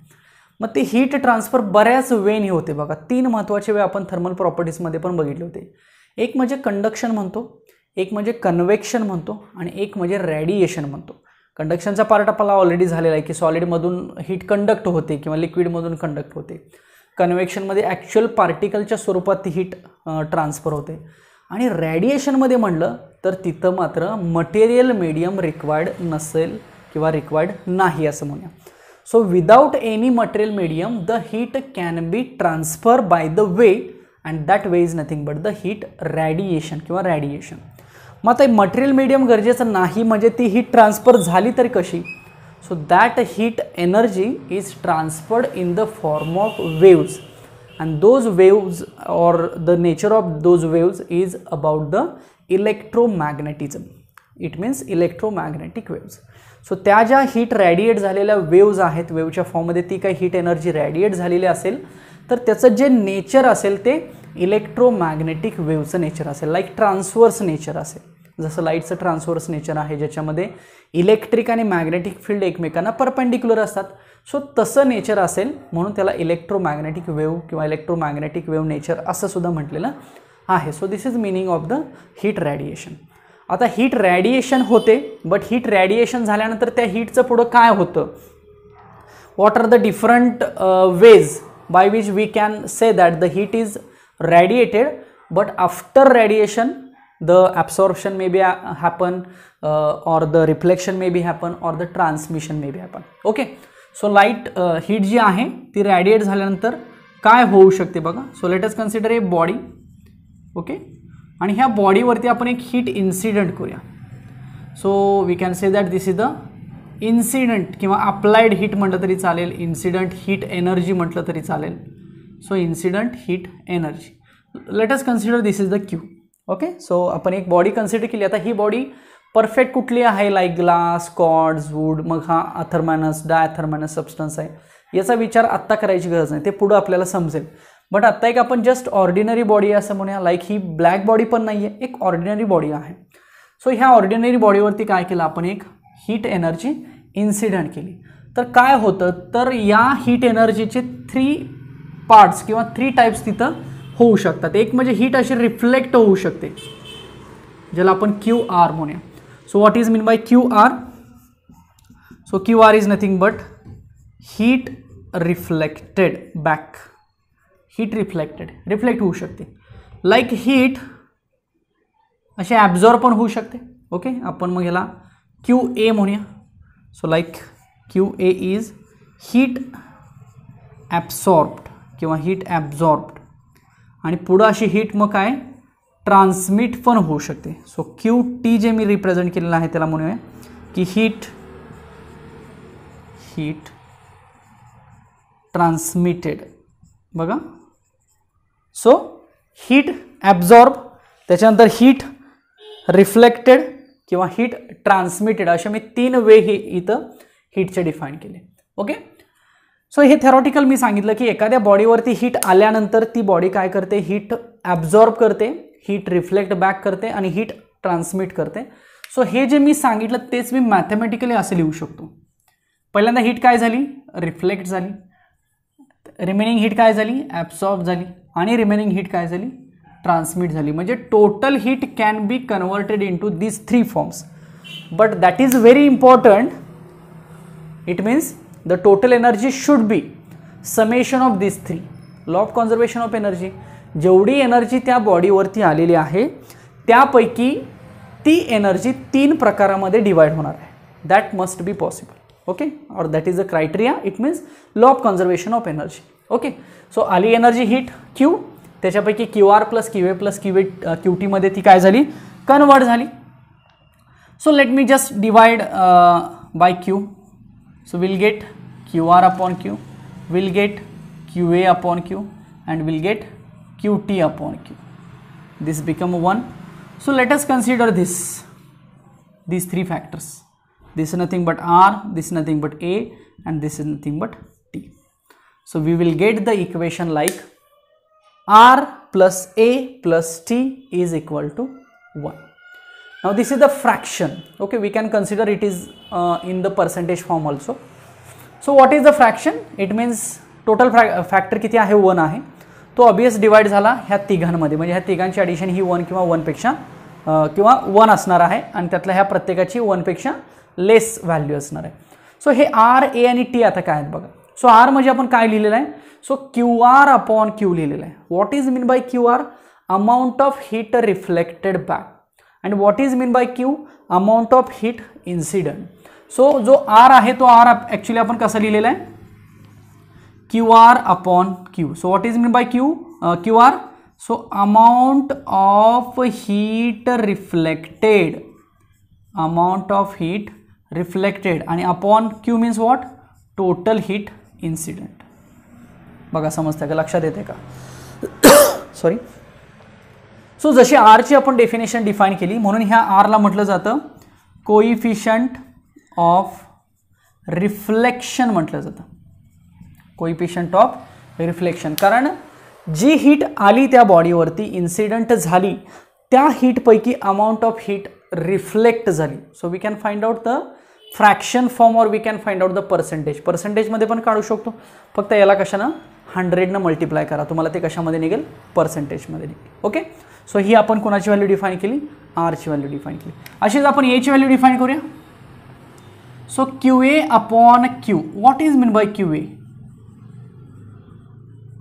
मग ते हीट ट्रान्सफर बऱ्याच वेने होते बघा. 3 महत्त्वाचे वे आपण थर्मल प्रॉपर्टीजमध्ये पण बघितले होते. एक म्हणजे कंडक्शन म्हणतो, एक म्हणजे कन्व्हेक्शन म्हणतो, आणि एक म्हणजे रॅडिएशन म्हणतो. कंडक्शनचा पार्ट आपल्याला ऑलरेडी झालेला आहे की सॉलिडमधून हीट कंडक्ट होते किंवा लिक्विडमधून कंडक्ट होते. कन्व्हेक्शनमध्ये ॲक्च्युअल पार्टिकलच्या स्वरूपात ती हीट ट्रान्सफर होते. आणि रॅडिएशनमध्ये म्हणलं तर तिथं मात्र मटेरियल मीडियम रिक्वायर्ड नसेल किंवा रिक्वायर्ड नाही असं म्हणूया. So without any material medium the heat can be transfer by the way, and that way is nothing but the heat radiation किंवा रॅडिएशन. मग आता मटेरियल मीडियम गरजेचं नाही, म्हणजे ती हीट ट्रान्सफर झाली तरी कशी. So that heat energy is transferred in the form of waves, and those waves or the nature of those waves is about the electromagnetism. It means electromagnetic waves. So त्या ज्या heat रॅडिएट झालेल्या waves आहेत, वेव्हच्या फॉर्ममध्ये ती काही heat energy रॅडिएट झालेली असेल तर त्याचं जे नेचर असेल ते इलेक्ट्रोमॅग्नेटिक वेव्हचं नेचर असेल, लाईक ट्रान्सवर्स नेचर असेल. जसं लाईटचं ट्रान्सवर्स नेचर आहे ज्याच्यामध्ये इलेक्ट्रिक आणि मॅग्नेटिक फील्ड एकमेकांना परपेंडिक्युलर असतात. सो तसं नेचर असेल म्हणून त्याला इलेक्ट्रोमॅग्नेटिक वेव्ह किंवा इलेक्ट्रोमॅग्नेटिक वेव्ह नेचर असं सुद्धा म्हटलेलं आहे. So this is meaning of the heat radiation. आता हीट रॅडिएशन होते, बट हीट रॅडिएशन झाल्यानंतर त्या हीटचं पुढं काय होतं, what are the different ways by which we can say that the heat is radiated, but after radiation the absorption may be happen or the reflection may be happen or the transmission may be happen. Okay, so light heat जी आहे ती radiate झाल्यानंतर काय होऊ शकते बघा. so let us consider a body. Okay, आणि ह्या बॉडीवरती आपण एक हीट इन्सिडेंट करूया. So we can say that this is the incident किंवा अप्लाइड हीट म्हटलं तरी चालेल, इन्सिडेंट हीट एनर्जी म्हटलं तरी चालेल. So incident heat energy, let us consider this is the Q. Okay, so आपण एक बॉडी कन्सिडर केली. आता ही बॉडी परफेक्ट कुठली आहे, लाईक ग्लास, कॉर्ड्स, वूड, मग हा अथर्मॅनस डायथर्मॅनस सबस्टन्स आहे. याचा विचार आत्ता करायची गरज नाही, ते पुढं आपल्याला समजेल. बट आत्ता एक आपण जस्ट ऑर्डिनरी बॉडी असं म्हणूया, लाईक ही ब्लॅक बॉडी पण नाही आहे, एक ऑर्डिनरी बॉडी आहे. सो ह्या ऑर्डिनरी बॉडीवरती काय केलं आपण, एक हीट एनर्जी इन्सिडेंट केली. तर काय होतं, तर या हीट एनर्जीचे 3 पार्ट्स किंवा 3 टाइप्स तिथं होऊ शकतात. एक म्हणजे हीट अशी रिफ्लेक्ट होऊ शकते, ज्याला आपण QR म्हणूया. So what is mean bye QR. So QR is nothing but heat reflected back. Heat reflect होऊ शकते. लाईक हीट असे ॲब्झॉर्ब पण होऊ शकते. ओके, आपण मग ह्याला QA म्हणूया. So like QA is heat absorbed किंवा हीट ॲब्झॉर्ब्ड आणि पुढं अशी हीट मग काय ट्रान्समिट पण होऊ शकते. सो क्यू टी जे मी रिप्रेझेंट केलेलं आहे त्याला म्हणूया की हीट ट्रान्समिटेड. बघा, सो हीट ॲब्झॉर्ब, त्याच्यानंतर हीट रिफ्लेक्टेड किंवा हीट ट्रान्समिटेड, असे मी 3 वे हे इथं हीटचे डिफाईन केले. ओके, सो हे थेरॉटिकल मी सांगितलं की एखाद्या बॉडीवरती हीट आल्यानंतर ती बॉडी काय करते, हीट ॲब्झॉर्ब करते, हीट रिफ्लेक्ट बॅक करते आणि हीट ट्रान्समिट करते. सो हे जे मी सांगितलं तेच मी मॅथमॅटिकली असं लिहू शकतो. पहिल्यांदा हीट काय झाली, रिफ्लेक्ट झाली, रिमेनिंग हीट काय झाली, ॲब्सॉर्ब झाली आणि रिमेनिंग हीट काय झाली, ट्रान्समिट झाली. म्हणजे total heat can be converted into these 3 forms. But that is very important. It means the total energy should be summation of this 3. Law of conservation of energy, जेवढी energy त्या बॉडीवरती आलेली आहे त्यापैकी ती एनर्जी 3 प्रकारामध्ये divide होणार आहे. That must be possible. Okay, or that is the criteria. It means law of conservation of energy. Okay, so आली एनर्जी हीट क्यू, त्याच्यापैकी Q R plus Q A plus क्यू टीमध्ये ती काय झाली, कन्वर्ट झाली. So let me just divide by Q. So will get Q R upon Q, will get Q A upon Q and we'll get qt upon q. This become 1. So let us consider these 3 factors. This is nothing but r, this is nothing but a, and this is nothing but t. So we will get the equation like r plus a plus t is equal to 1. Now this is the fraction. Okay, we can consider it is in the percentage form also. So what is the fraction? It means total factor किती आहे, 1 आहे. तो obvious divide झाला ह्या तिघांमध्ये, म्हणजे ह्या तिघांची addition ही 1 किंवा 1 पेक्षा किंवा 1 असणार आहे आणि त्यातल्या ह्या प्रत्येकाची 1 पेक्षा लेस व्हॅल्यू असणार आहे. सो हे आर, ए आणि टी आता काय आहेत बघा. सो आर म्हणजे आपण काय लिहिलेलं आहे, so Q R upon Q लिहिलेलं आहे. What is mean by Q R, amount of heat reflected back, and what is mean by Q, amount of heat incident. So जो आर आहे तो आर ॲक्च्युली आपण कसा लिहिलेला आहे, Q R upon Q. So what is mean by Q, Q R, so amount of heat reflected, amount of heat reflected आणि upon Q means what, total heat incident. बघा समजतं का, लक्षात येते का, सॉरी. सो जशी आरची आपण डेफिनेशन डिफाईन केली म्हणून ह्या आरला म्हटलं जातं कोइफिशियंट ऑफ रिफ्लेक्शन म्हटलं जातं, कोइफिशियंट ऑफ रिफ्लेक्शन. कारण जी हीट आली त्या बॉडीवरती, इन्सिडेंट झाली, त्या हीटपैकी अमाऊंट ऑफ हीट रिफ्लेक्ट झाली. So we can find out the fraction form or we can find out the percentage. पर्सेंटेजमध्ये पण काढू शकतो, फक्त याला कशानं 100 मल्टिप्लाय करा, तुम्हाला ते कशामध्ये निघेल, पर्सेंटेजमध्ये निघेल. ओके, सो ही आपण कोणाची व्हॅल्यू डिफाईन केली, आरची व्हॅल्यू डिफाईन केली. अशीच आपण एची व्हॅल्यू डिफाईन करूया. So Q A upon Q, what is mean by Q A,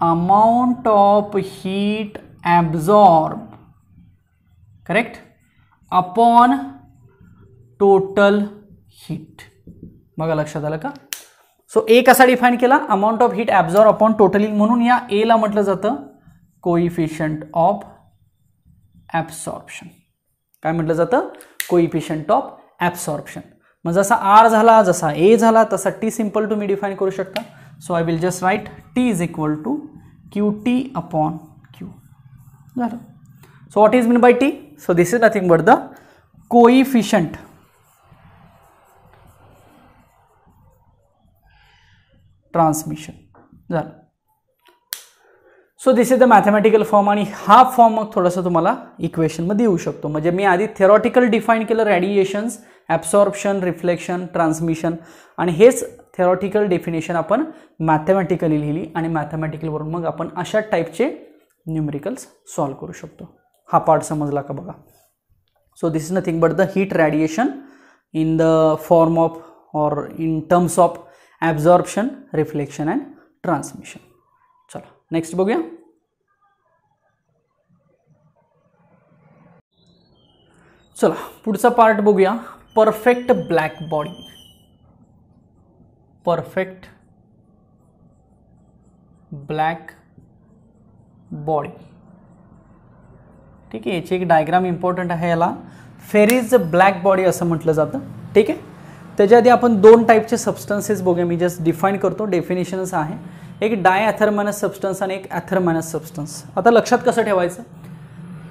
amount of heat absorbed, correct, upon total heat. बघा लक्षात आलं का. सो ए कसा डिफाईन केला, amount of heat absorb upon total, म्हणून या ए ला म्हटलं जातं कोइफिशियंट ऑफ ॲब्सॉर्प्शन. काय म्हटलं जातं, कोइफिशियंट ऑफ ॲब्सॉर्प्शन. मग जसा आर झाला, जसा ए झाला, तसा टी सिंपल तुम्ही डिफाईन करू शकता. So I will just write T is equal to QT upon Q. So what is meant by T? So this is nothing but the coefficient transmission. So this is the mathematical form आणि हा form मग थोडासा तुम्हाला equation मध्ये येऊ शकतो. म्हणजे मी आधी थेरॉटिकल डिफाईन केलं रेडिएशन्स, ॲब्सॉर्प्शन, रिफ्लेक्शन, ट्रान्समिशन, आणि हेच थेरॉटिकल डेफिनेशन आपण मॅथमॅटिकली लिहिली आणि मॅथमॅटिकलवरून मग आपण अशा टाईपचे न्यूमेरिकल्स सॉल्व करू शकतो. हा पार्ट समजला का बघा. So this is nothing but the heat radiation in the form of or in terms of absorption, reflection and transmission. चला नेक्स्ट बघूया. चला पुढचा पार्ट बघूया, perfect black body. Perfect black body. ठीक आहे, याची एक डायग्राम इम्पॉर्टंट आहे, याला फेरीज ब्लॅक बॉडी असं म्हटलं जातं. ठीक आहे, त्याच्या आधी आपण दोन टाईपचे सबस्टन्सेस बघूया. मी जस्ट डिफाईन करतो, डेफिनेशन्स आहे. एक डायॲथर्मॅनस सबस्टन्स आणि एक ॲथर्मॅनस सबस्टन्स. आता लक्षात कसं ठेवायचं,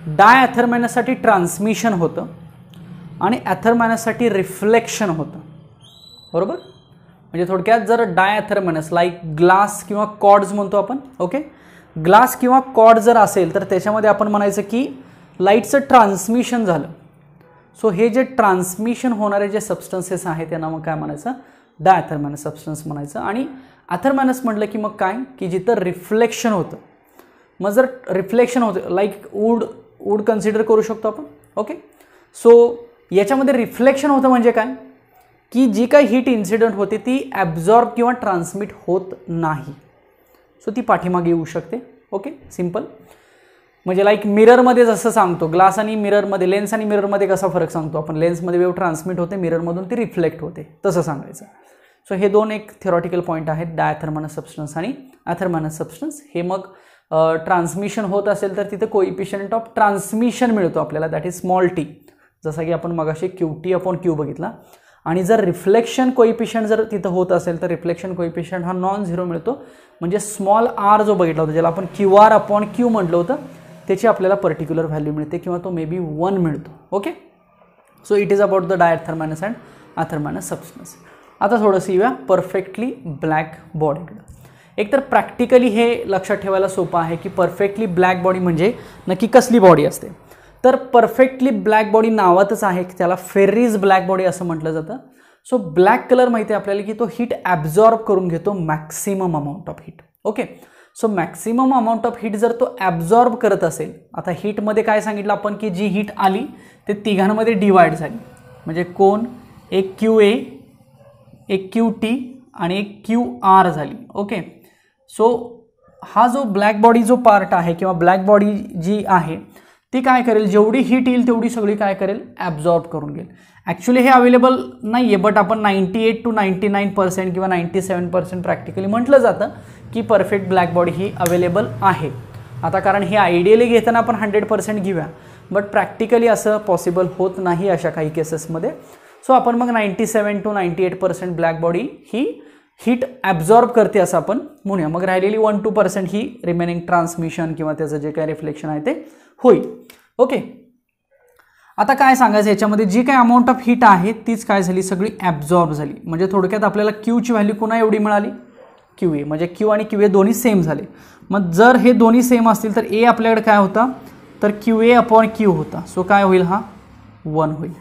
डायॲथर्मॅनससाठी ट्रान्समिशन होतं आणि ॲथर्मॅनससाठी रिफ्लेक्शन होतं. बरोबर, म्हणजे थोडक्यात जर डायॲथर्मॅनस लाईक ग्लास किंवा कॉर्ड्स म्हणतो आपण. ओके, ग्लास किंवा कॉर्ड जर असेल तर त्याच्यामध्ये आपण म्हणायचं की लाईटचं ट्रान्समिशन झालं. सो हे जे ट्रान्समिशन होणारे जे सबस्टन्सेस आहेत त्यांना मग काय म्हणायचं, डायॲथर्मॅनस सबस्टन्स म्हणायचं. आणि ॲथर्मॅनस म्हटलं की मग काय, की जिथं रिफ्लेक्शन होतं. मग जर रिफ्लेक्शन होतं लाईक वूड कन्सिडर करू शकतो आपण. ओके, सो याच्यामध्ये रिफ्लेक्शन होतं म्हणजे काय, की जी काही हीट इन्सिडेंट होते ती ॲब्झॉर्ब किंवा ट्रान्समिट होत नाही. सो ती पाठीमागे येऊ शकते. Okay, simple. म्हणजे लाईक मिररमध्ये जसं सांगतो, ग्लास आणि मिररमध्ये, लेन्स आणि मिररमध्ये कसा फरक सांगतो आपण, लेन्समध्ये वेव्ह ट्रान्समिट होते, मिररमधून ती रिफ्लेक्ट होते, तसं सांगायचं. सो हे दोन एक थिओरॉटिकल पॉईंट आहेत, डायॲथर्मॅनस सबस्टन्स आणि ॲथर्मॅनस सबस्टन्स. हे मग ट्रान्समिशन होत असेल तर तिथे कोइफिशियंट ऑफ ट्रान्समिशन मिळतो आपल्याला, दॅट इज स्मॉल टी, जसं की आपण मगाशी QT/Q बघितला. आणि जर रिफ्लेक्शन कोइफिशियंट जर तिथं होत असेल तर रिफ्लेक्शन कोइफिशियंट हा नॉन झिरो मिळतो. म्हणजे स्मॉल r जो बघितला होता, ज्याला आपण QR/Q म्हटलं होतं, त्याची आपल्याला पर्टिक्युलर व्हॅल्यू मिळते किंवा तो मे बी 1 मिळतो. Okay, so it is about the diathermanous and athermanous substance. आता थोडंसं येऊया परफेक्टली ब्लॅक बॉडीकडं. एकतर प्रॅक्टिकली हे लक्षात ठेवायला सोपं आहे की परफेक्टली ब्लॅक बॉडी म्हणजे नक्की कसली बॉडी असते. तर परफेक्टली ब्लॅक बॉडी नावातच आहे की त्याला फेरीज ब्लॅक बॉडी असं म्हटलं जातं. सो ब्लॅक कलर माहिती आहे आपल्याला की तो हीट ॲब्झॉर्ब करून घेतो maximum amount of heat. Okay, so maximum amount of heat जर तो ॲब्झॉर्ब करत असेल, आता हीटमध्ये काय सांगितलं आपण की जी हीट आली ते तिघांमध्ये डिवाइड झाली. म्हणजे कोण, एक QA, एक QT आणि एक QR झाली. ओके, सो हा जो ब्लॅक बॉडी जो पार्ट आहे किंवा ब्लॅक बॉडी जी आहे ती काय करेल, जेवढी हीट येईल तेवढी सगळी काय करेल, ॲब्झॉर्ब करून घेईल. ॲक्च्युली हे अवेलेबल नाही आहे, बट आपण 98 to 99% किंवा 97% प्रॅक्टिकली म्हटलं जातं की परफेक्ट ब्लॅक बॉडी ही अवेलेबल आहे. आता कारण हे आयडियली घेताना आपण 100% घेऊया, बट प्रॅक्टिकली असं पॉसिबल होत नाही अशा काही केसेसमध्ये. सो आपण मग 97 to 98% black body he heat absorb करते असं आपण म्हणूया. मग राहिलेली 1-2% ही रिमेनिंग ट्रान्समिशन किंवा त्याचं जे काही रिफ्लेक्शन आहे ते होईल. ओके, आता काय सांगायचं, याच्यामध्ये जी काही अमाऊंट ऑफ हीट आहे तीच काय झाली, सगळी ॲब्झॉर्ब झाली. म्हणजे थोडक्यात आपल्याला Qची व्हॅल्यू पुन्हा एवढी मिळाली, QA. म्हणजे Q आणि QA दोन्ही सेम झाले. मग जर हे दोन्ही सेम असतील तर A आपल्याकडे काय होता, तर QA/Q होता. सो काय होईल, हा 1 होईल.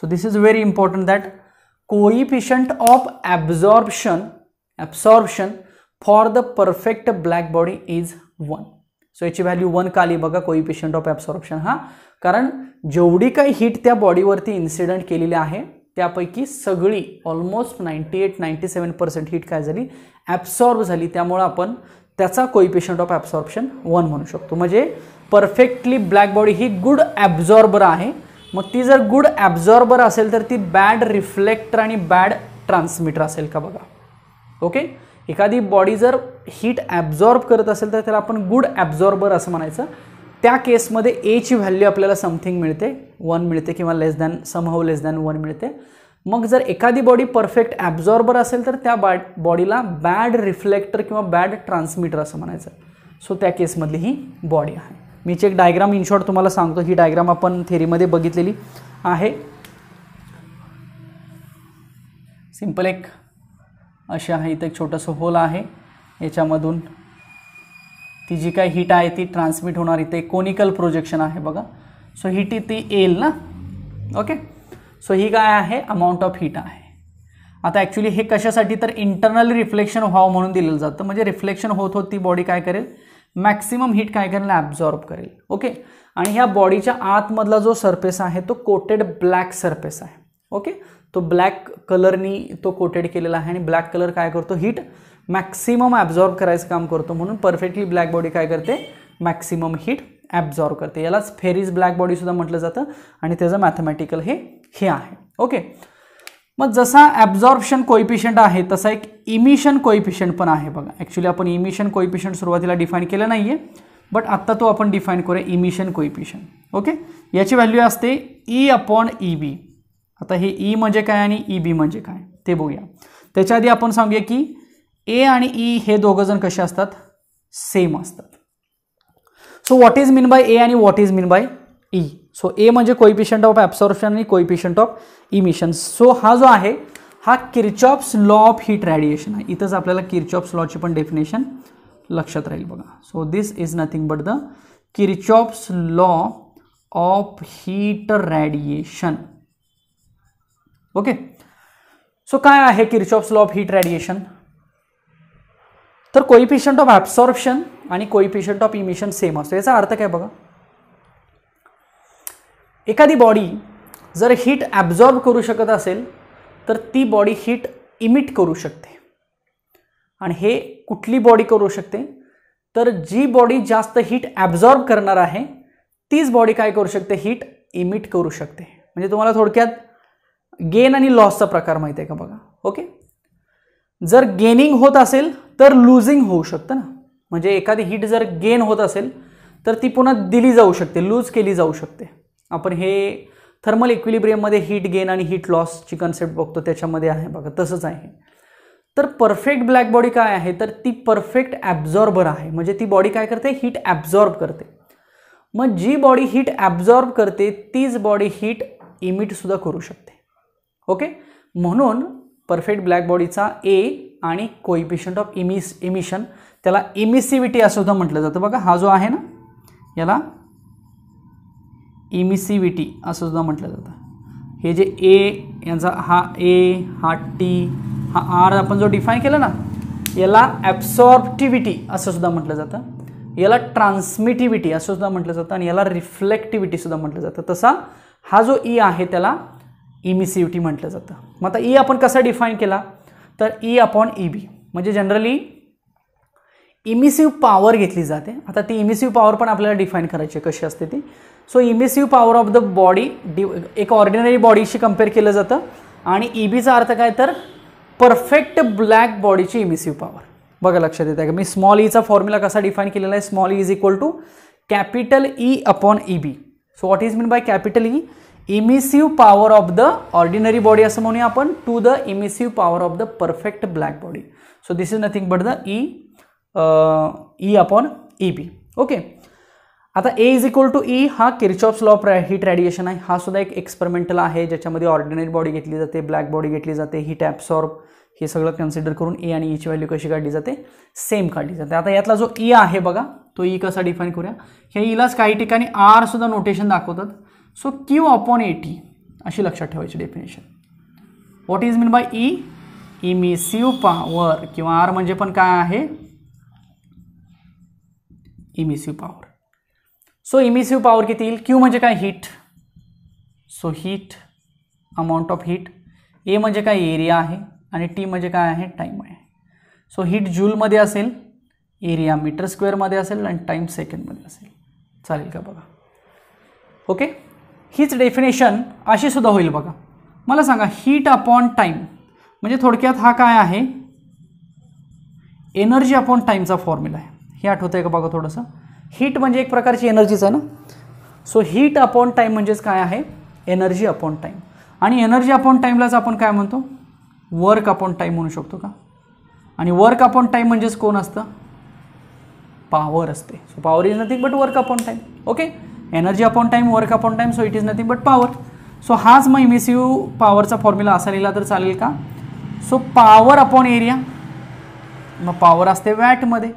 So this is very important that coefficient of absorption for the perfect black body is 1. So याची व्हॅल्यू 1 का आली बघा, कोइफिशियंट ऑफ ॲब्झॉर्प्शन. हा कारण जेवढी काही हीट त्या बॉडीवरती इन्सिडेंट केलेली आहे त्यापैकी सगळी ऑलमोस्ट 98-97% हीट काय झाली, ॲब्सॉर्ब झाली. त्यामुळे आपण त्याचा कोइफिशियंट ऑफ ॲब्सॉर्प्शन 1 म्हणू शकतो. म्हणजे परफेक्टली ब्लॅक बॉडी ही गुड ॲब्झॉर्बर आहे. मग ती जर गुड ॲब्झॉर्बर असेल तर ती बॅड रिफ्लेक्टर आणि बॅड ट्रान्समिटर असेल का बघा. ओके, एखादी बॉडी जर हीट ॲब्झॉर्ब करत असेल तर त्याला आपण गुड ॲब्झॉर्बर असं म्हणायचं. त्या केसमध्ये Aची व्हॅल्यू आपल्याला समथिंग मिळते, 1 मिळते किंवा समहाऊ लेस दॅन 1 मिळते. मग जर एखादी बॉडी परफेक्ट ॲब्झॉर्बर असेल तर त्या बॉडीला बॅड रिफ्लेक्टर किंवा बॅड ट्रान्समिटर असं म्हणायचं. सो त्या केसमधली ही बॉडी आहे. मीची एक डायग्राम इन शॉर्ट तुम्हाला सांगतो. ही डायग्राम आपण थेरीमध्ये बघितलेली आहे. सिंपल एक अशी आहे, इथं एक छोटंसं होल आहे, याच्यामधून ती जी काही हीट आहे ती ट्रान्समिट होणार. इथे कोनिकल प्रोजेक्शन आहे बघा. सो हीट ती येईल ना. ओके, सो ही काय आहे, अमाऊंट ऑफ हीट आहे. आता ॲक्च्युली हे कशासाठी, तर इंटरनल रिफ्लेक्शन व्हावं म्हणून दिलेलं जातं. म्हणजे रिफ्लेक्शन होत ती बॉडी काय करेल, मॅक्सिमम हीट काय करेल, ॲब्झॉर्ब करेल. ओके, आणि ह्या बॉडीच्या आतमधला जो सरफेस आहे तो कोटेड ब्लॅक सरफेस आहे. ओके, तो ब्लॅक कलरनी तो कोटेड केलेला आहे आणि ब्लॅक कलर काय करतो, हीट मॅक्सिमम ॲब्झॉर्ब करायचं काम करतो. म्हणून परफेक्टली ब्लॅक बॉडी काय करते, मॅक्सिमम हीट ॲब्झॉर्ब करते. यालाच फेरीज ब्लॅक बॉडी सुद्धा म्हटलं जातं आणि त्याचं मॅथमॅटिकल हे आहे. ओके, मग जसा ॲब्झॉर्प्शन कोएफिशियंट आहे तसा एक इमिशन कोएफिशियंट पण आहे बघा. ॲक्च्युली आपण इमिशन कोएफिशियंट सुरुवातीला डिफाईन केलं नाही आहे, बट आत्ता तो आपण डिफाईन करूया इमिशन कोएफिशियंट. ओके, याची व्हॅल्यू असते E/EB. आता हे E म्हणजे काय आणि EB म्हणजे काय ते बघूया. त्याच्या आधी आपण सांगूया की A आणि E हे दोघं जण कसे असतात, सेम असतात. So what is mean bye A आणि what is mean bye E. So A म्हणजे कोएफिशियंट ऑफ ॲब्सॉर्प्शन आणि कोएफिशियंट ऑफ इमिशन. सो हा जो आहे हा Kirchhoff's law of heat radiation आहे. इथंच आपल्याला किर्चॉफ्स लॉची पण डेफिनेशन लक्षात राहील बघा. So this is nothing but the Kirchhoff's law of heat radiation. Okay, so काय आहे Kirchhoff's law of heat radiation? तर कोएफिशियंट ऑफ ॲब्सॉर्प्शन आणि कोएफिशियंट ऑफ इमिशन सेम असतो. याचा अर्थ काय बघा, एखादी बॉडी जर हीट ॲब्झॉर्ब करू शकत असेल तर ती बॉडी हीट इमिट करू शकते. आणि हे कुठली बॉडी करू शकते, तर जी बॉडी जास्त हीट ॲब्झॉर्ब करणार आहे तीच बॉडी काय करू शकते, हीट इमिट करू शकते. म्हणजे तुम्हाला थोडक्यात गेन आणि लॉसचा प्रकार माहिती आहे का बघा. ओके, जर गेनिंग होत असेल तर लुझिंग होऊ शकतं ना. म्हणजे एखादी हीट जर गेन होत असेल तर ती पुन्हा दिली जाऊ शकते, लूज केली जाऊ शकते. आपण हे थर्मल इक्विलिब्रियममध्ये हीट गेन आणि हीट लॉसची कन्सेप्ट बघतो, त्याच्यामध्ये आहे बघा, तसंच आहे. तर परफेक्ट ब्लॅक बॉडी काय आहे, तर ती परफेक्ट ॲब्झॉर्बर आहे. म्हणजे ती बॉडी काय करते, हीट ॲब्झॉर्ब करते. मग जी बॉडी हीट ॲब्झॉर्ब करते तीच बॉडी हीट इमिट सुद्धा करू शकते. ओके, म्हणून परफेक्ट ब्लॅक बॉडीचा A आणि कोएफिशियंट ऑफ इमिशन त्याला इमिसिव्हिटी असं सुद्धा म्हटलं जातं बघा. हा जो आहे ना याला इमिसिव्हिटी असं सुद्धा म्हटलं जातं. हे जे A यांचा हा A, हा T, हा R आपण जो डिफाईन केला ना याला ॲब्सॉर्प्टिव्हिटी असं सुद्धा म्हटलं जातं. याला ट्रान्समिटिव्हिटी असं सुद्धा म्हटलं जातं आणि याला रिफ्लेक्टिव्हिटी सुद्धा म्हटलं जातं. तसा हा जो E आहे त्याला इमिसिव्हिटी म्हटलं जातं. मग आता E आपण कसा डिफाईन केला, तर E/EB म्हणजे जनरली इमिसिव्ह पॉवर घेतली जाते. आता ती इमिसिव्ह पॉवर पण आपल्याला डिफाईन करायची आहे कशी असते ती. So emissive power of the body एक ऑर्डिनरी बॉडीशी कम्पेअर केलं जातं आणि EBचा अर्थ काय, तर परफेक्ट ब्लॅक बॉडीची इमिसिव्ह पॉवर. बघा लक्षात येतं का, मी स्मॉल ईचा फॉर्म्युला कसा डिफाईन केलेला आहे, small e is equal to capital E/EB. So what is mean by capital E, emissive power of the ordinary body असं म्हणूया आपण, to the emissive power of the perfect black body. So this is nothing but the E/EB. Okay, आता A is equal to E हा Kirchhoff's law of heat radiation आहे. हा सुद्धा एक experimental आहे ज्याच्यामध्ये ऑर्डिनरी बॉडी घेतली जाते, ब्लॅक बॉडी घेतली जाते, हीट ॲब्सॉर्ब हे सगळं कन्सिडर करून A आणि Eची व्हॅल्यू कशी काढली जाते, सेम काढली जाते. आता यातला जो E आहे बघा तो E कसा डिफाईन करूया. ह्या Eलाच काही ठिकाणी R सुद्धा नोटेशन दाखवतात. सो Q/AT अशी लक्षात ठेवायची definition. What is mean bye E, emissive power, किंवा R म्हणजे पण काय आहे, emissive power. So emissive power किती येईल, Q म्हणजे काय, heat. So heat, amount of heat. A म्हणजे काय, एरिया आहे आणि T म्हणजे काय आहे, टाईम आहे. सो हीट जूलमध्ये असेल, एरिया मीटर स्क्वेअरमध्ये असेल आणि टाईम सेकंडमध्ये असेल. चालेल का बघा. ओके, हीच डेफिनेशन अशी सुद्धा होईल बघा. मला सांगा हीट अपॉन टाईम म्हणजे थोडक्यात हा काय आहे, एनर्जी अपॉन टाईमचा फॉर्म्युला आहे. हे आठवतं आहे का बघा थोडंसं. हीट म्हणजे एक प्रकारची एनर्जीच आहे ना. सो हीट अपॉन टाईम म्हणजेच काय आहे, एनर्जी अपॉन टाईम. आणि एनर्जी अपॉन टाईमलाच आपण काय म्हणतो, वर्क अपॉन टाईम म्हणू शकतो का. आणि वर्क अपॉन टाईम म्हणजेच कोण असतं, पॉवर असते. So power is nothing but work upon time. Okay, energy upon time, work upon time, so it is nothing but power. So हाच मग इमिसिव्ह पॉवरचा फॉर्म्युला असा लिहिला तर चालेल का. सो पॉवर अपॉन एरिया, मग पॉवर असते वॅटमध्ये,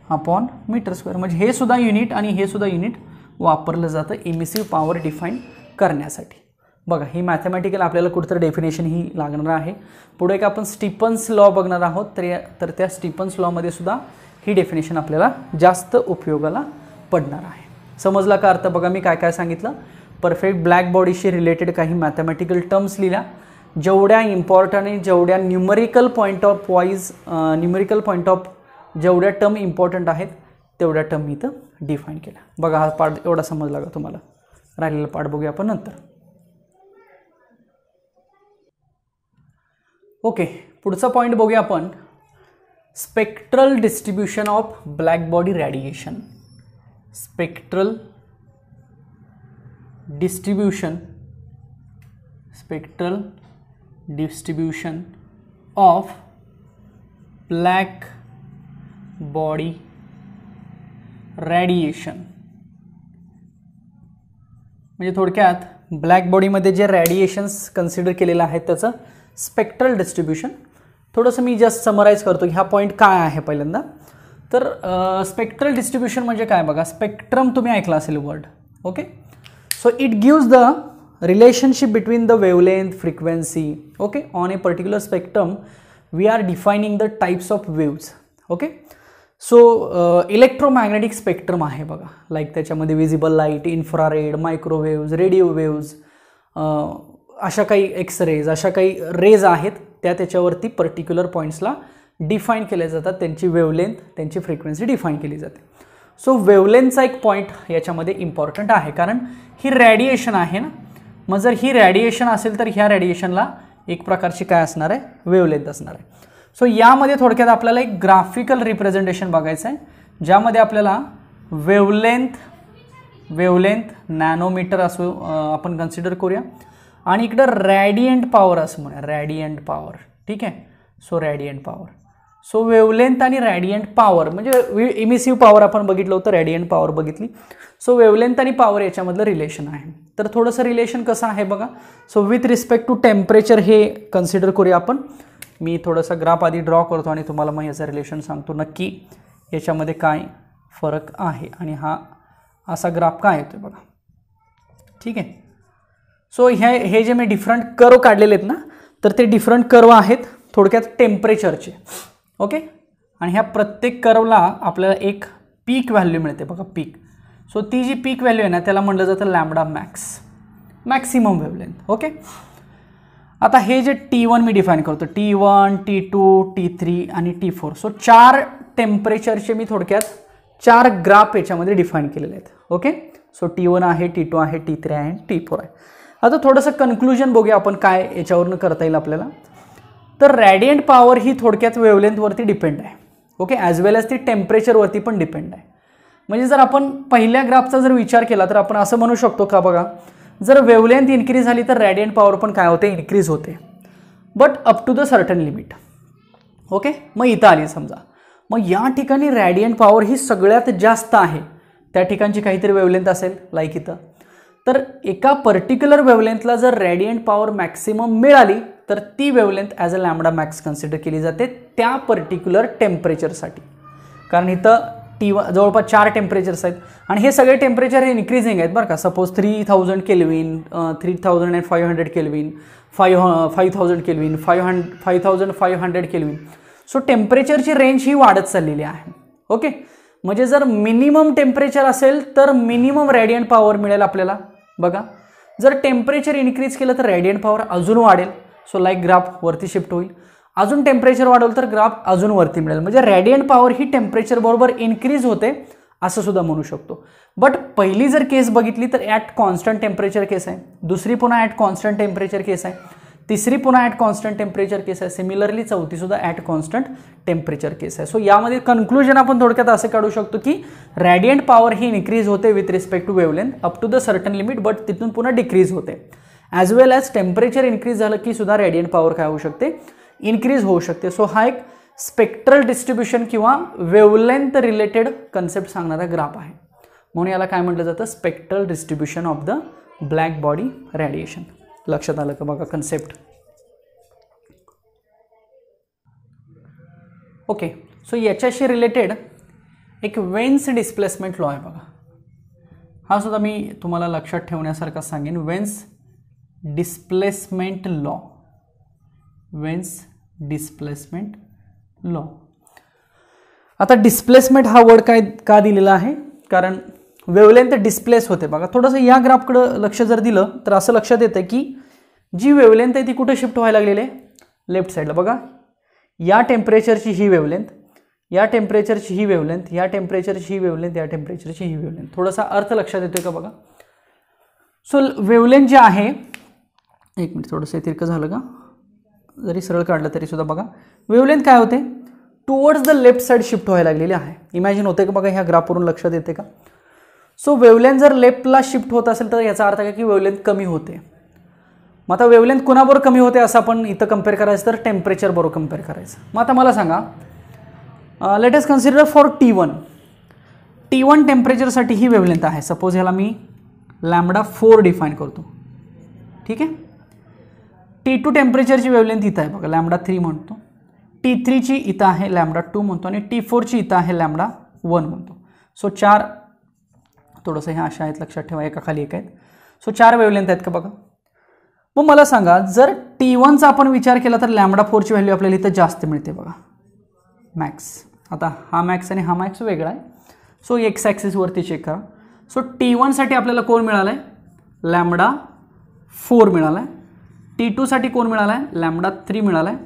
अपॉन मीटर स्क्वेअर. म्हणजे हे सुद्धा युनिट आणि हे सुद्धा युनिट वापरलं जातं इमिसिव्ह पॉवर डिफाईन करण्यासाठी. बघा ही मॅथमॅटिकल आपल्याला कुठेतरी डेफिनेशन ही लागणार आहे. पुढे एक आपण स्टीफन्स लॉ बघणार आहोत, तर त्या स्टीफन्स लॉमध्ये सुद्धा ही डेफिनेशन आपल्याला जास्त उपयोगाला पडणार आहे. समजला का अर्थ. बघा मी काय काय सांगितलं, परफेक्ट ब्लॅक बॉडीशी रिलेटेड काही मॅथमॅटिकल टर्म्स लिहिल्या, जेवढ्या इम्पॉर्टंट आणि जेवढ्या न्यूमरिकल पॉईंट ऑफ वाईज जेवढ्या टर्म इम्पॉर्टंट आहेत तेवढ्या टर्म मी इथं डिफाईन केल्या. बघा हा पार्ट एवढा समजला का तुम्हाला. राहिलेला पार्ट बघूया आपण नंतर. ओके, पुढचा पॉईंट बघूया आपण, spectral distribution of black body radiation. Spectral distribution of black body radiation. म्हणजे थोडक्यात ब्लॅक बॉडीमध्ये जे रेडिएशन्स कन्सिडर केलेलं आहे त्याचं स्पेक्ट्रल डिस्ट्रीब्यूशन. थोडंसं मी जस्ट समराईज करतो की हा पॉईंट काय आहे पहिल्यांदा. तर स्पेक्ट्रल डिस्ट्रीब्यूशन म्हणजे काय बघा, स्पेक्ट्रम तुम्ही ऐकला असेल word. Okay, so it gives the relationship between the wavelength, frequency, okay, on a particular spectrum we are defining the types of waves. Okay, so electromagnetic spectrum आहे बघा, लाईक त्याच्यामध्ये visible light, infrared, microwaves, radio waves, अशा काही X-rays, अशा काही raise आहेत त्या त्याच्यावरती पर्टिक्युलर पॉईंट्सला डिफाईन केले जातात, त्यांची वेवलेंथ, त्यांची फ्रिक्वेन्सी डिफाईन केली जाते. सो वेवलेंथचा एक पॉईंट याच्यामध्ये इम्पॉर्टंट आहे, कारण ही रेडिएशन आहे ना, मग जर ही रेडिएशन असेल तर ह्या रेडिएशनला एक प्रकारची काय असणार आहे, वेवलेंथ असणार आहे. सो यामध्ये थोडक्यात आपल्याला एक ग्राफिकल रिप्रेझेंटेशन बघायचं आहे, ज्यामध्ये आपल्याला वेवलेंथ नॅनोमीटर असो आपण कन्सिडर करूया, आणि इकडं रॅडियंट पॉवर असं म्हणूया, रॅडियंट पॉवर. ठीक आहे, so radiant power. So wavelength आणि रॅडियंट पॉवर म्हणजे इमिसिव्ह पॉवर आपण बघितलं होतं, रॅडियंट पॉवर बघितली. सो वेवलेंथ आणि पॉवर याच्यामधलं रिलेशन आहे. तर थोडंसं रिलेशन कसं आहे बघा. So with respect to temperature हे कन्सिडर करूया आपण. मी थोडासा ग्राफ आधी ड्रॉ करतो आणि तुम्हाला मग याचं रिलेशन सांगतो नक्की याच्यामध्ये काय फरक आहे आणि हा असा ग्राफ काय येतो बघा. ठीक आहे, सो हे जे मी डिफरंट कर्व काढलेले आहेत ना, तर ते डिफरंट कर्व आहेत थोडक्यात टेम्परेचरचे. ओके, आणि ह्या प्रत्येक कर्वला आपल्याला एक पीक व्हॅल्यू मिळते बघा, पीक. सो ती जी पीक व्हॅल्यू आहे ना त्याला म्हटलं जातं lambda max, maximum wavelength. Okay, आता हे जे T1 मी डिफाईन करतो, T1, T2, T3 आणि T4. सो 4 टेम्परेचरचे मी थोडक्यात 4 ग्राफ याच्यामध्ये डिफाईन केलेले आहेत. ओके, सो T1 आहे, T2 आहे, T3 आहे, T4 आहे. आता थोडंसं कन्क्लुजन बघूया आपण काय याच्यावरून करता येईल आपल्याला. तर रॅडियंट पॉवर ही थोडक्यात वेवलेंथवरती डिपेंड आहे. ओके, ॲज वेल ॲज ती टेम्परेचरवरती पण डिपेंड आहे. म्हणजे जर आपण पहिल्या ग्राफचा जर विचार केला तर आपण असं म्हणू शकतो का बघा, जर वेवलेंथ इन्क्रीज झाली तर रॅडियंट पॉवर पण काय होते, इन्क्रीज होते, but up to the certain limit. Okay, मग इथं आली समजा, मग या ठिकाणी रॅडियंट पॉवर ही सगळ्यात जास्त आहे, त्या ठिकाणची काहीतरी वेवलेंथ असेल लाईक इथं. तर एका पर्टिक्युलर वेवलेंथला जर रॅडियंट पॉवर मॅक्सिमम मिळाली तर ती wavelength as a lambda max consider केली जाते त्या पर्टिक्युलर टेम्परेचरसाठी. कारण इथं जवळपास 4 टेम्परेचर्स आहेत आणि हे सगळे टेम्परेचर हे इन्क्रीजिंग आहेत बरं का. Suppose 3000 kelvin, 3500 kelvin, 5000 kelvin, 5500 kelvin. So टेम्परेचरची रेंज ही वाढत चाललेली आहे. ओके, म्हणजे जर मिनिमम टेम्परेचर असेल तर मिनिमम रॅडियंट पॉवर मिळेल आपल्याला बघा. जर टेम्परेचर इन्क्रीज केलं तर रॅडियंट पॉवर अजून वाढेल. सो लाईक ग्राफ वरती शिफ्ट होईल. अजून टेम्परेचर वाढवलं तर ग्राफ अजून वरती मिळेल. म्हणजे रॅडियंट पॉवर ही टेम्परेचर बरोबर इन्क्रीज होते असं सुद्धा म्हणू शकतो. बट पहिली जर केस बघितली तर ॲट कॉन्स्टंट टेम्परेचर केस आहे, दुसरी पुन्हा ॲट कॉन्स्टंट टेम्परेचर केस आहे, तिसरी पुन्हा ॲट कॉन्स्टंट टेम्परेचर केस आहे, सिमिलरली चौथी सुद्धा ॲट कॉन्स्टंट टेम्परेचर केस आहे. सो यामध्ये कन्क्लुजन आपण थोडक्यात असे काढू शकतो की रॅडियंट पॉवर ही इन्क्रीज होते with respect to wavelength up to the certain limit, but तिथून पुन्हा डिक्रीज होते. As well as temperature increase झालं की सुद्धा रॅडियंट पॉवर काय होऊ शकते, इन्क्रीज होऊ शकते. सो हा एक स्पेक्ट्रल डिस्ट्रीब्युशन किंवा वेवलेंथ रिलेटेड कन्सेप्ट सांगणारा ग्राफ आहे, म्हणून याला काय म्हटलं जातं, spectral distribution of the black body radiation. लक्षात आलं का बघा कन्सेप्ट. ओके, सो याच्याशी रिलेटेड एक वेन्स डिस्प्लेसमेंट लॉ आहे बघा. हा सुद्धा मी तुम्हाला लक्षात ठेवण्यासारखा सांगेन. Veins displacement law, veins displacement law. आता डिस्प्लेसमेंट हा वर्ड काय का दिलेला आहे, कारण वेवलेंथ डिस्प्लेस होते बघा. थोडंसं या ग्राफकडं लक्ष जर दिलं तर असं लक्षात येतं की जी वेवलेंथ आहे ती कुठे शिफ्ट व्हायला लागलेली आहे, लेफ्ट साईडला बघा. या टेम्परेचरची ही वेवलेंथ, या टेम्परेचरची ही वेवलेंथ, या टेम्परेचरची ही वेवलेंथ, या टेम्परेचरची ही वेवलेंथ. थोडासा अर्थ लक्षात येतोय का बघा. सो वेवलेंथ जे आहे, एक मिनिट थोडंसं तिरकं झालं का, जरी सरळ काढलं तरी सुद्धा बघा वेवलेंथ काय होते, towards the left side shift व्हायला लागलेली आहे. इमॅजिन होते का बघा, ह्या ग्राफवरून लक्षात येते का. सो वेवलेंथ जर लेफ्टला शिफ्ट होत असेल तर याचा अर्थ काय की वेवलेंथ कमी होते. मग आता वेवलेंथ कोणाबरोबर कमी होते असं आपण इथं कम्पेअर करायचं तर टेम्परेचर बरोबर कम्पेअर करायचं. मग आता मला सांगा, let us consider for T1 टेम्परेचरसाठी ही वेवलेंथ आहे. सपोज ह्याला मी λ4 डिफाईन करतो. ठीक आहे. T2 टेम्परेचरची वेवलेंथ इथं आहे बघा, λ3 म्हणतो. T3 ची इथं आहे λ2 म्हणतो आणि T4 ची इथं आहे λ1 म्हणतो. सो 4 थोडंसं ह्या अशा आहेत, लक्षात ठेवा, एका खाली एक आहेत. सो 4 वेवलेंथ आहेत का बघा. मग मला सांगा, जर T1चा आपण विचार केला तर λ4 ची व्हॅल्यू आपल्याला इथं जास्त मिळते बघा, मॅक्स. आता हा मॅक्स आणि हा मॅक्स वेगळा आहे. सो एक्स ॲक्सिसवरती चेक करा. सो T1 साठी आपल्याला कोण मिळाला आहे, λ4 मिळाला आहे. T2 साठी कोण मिळाला आहे, λ3 मिळाला आहे.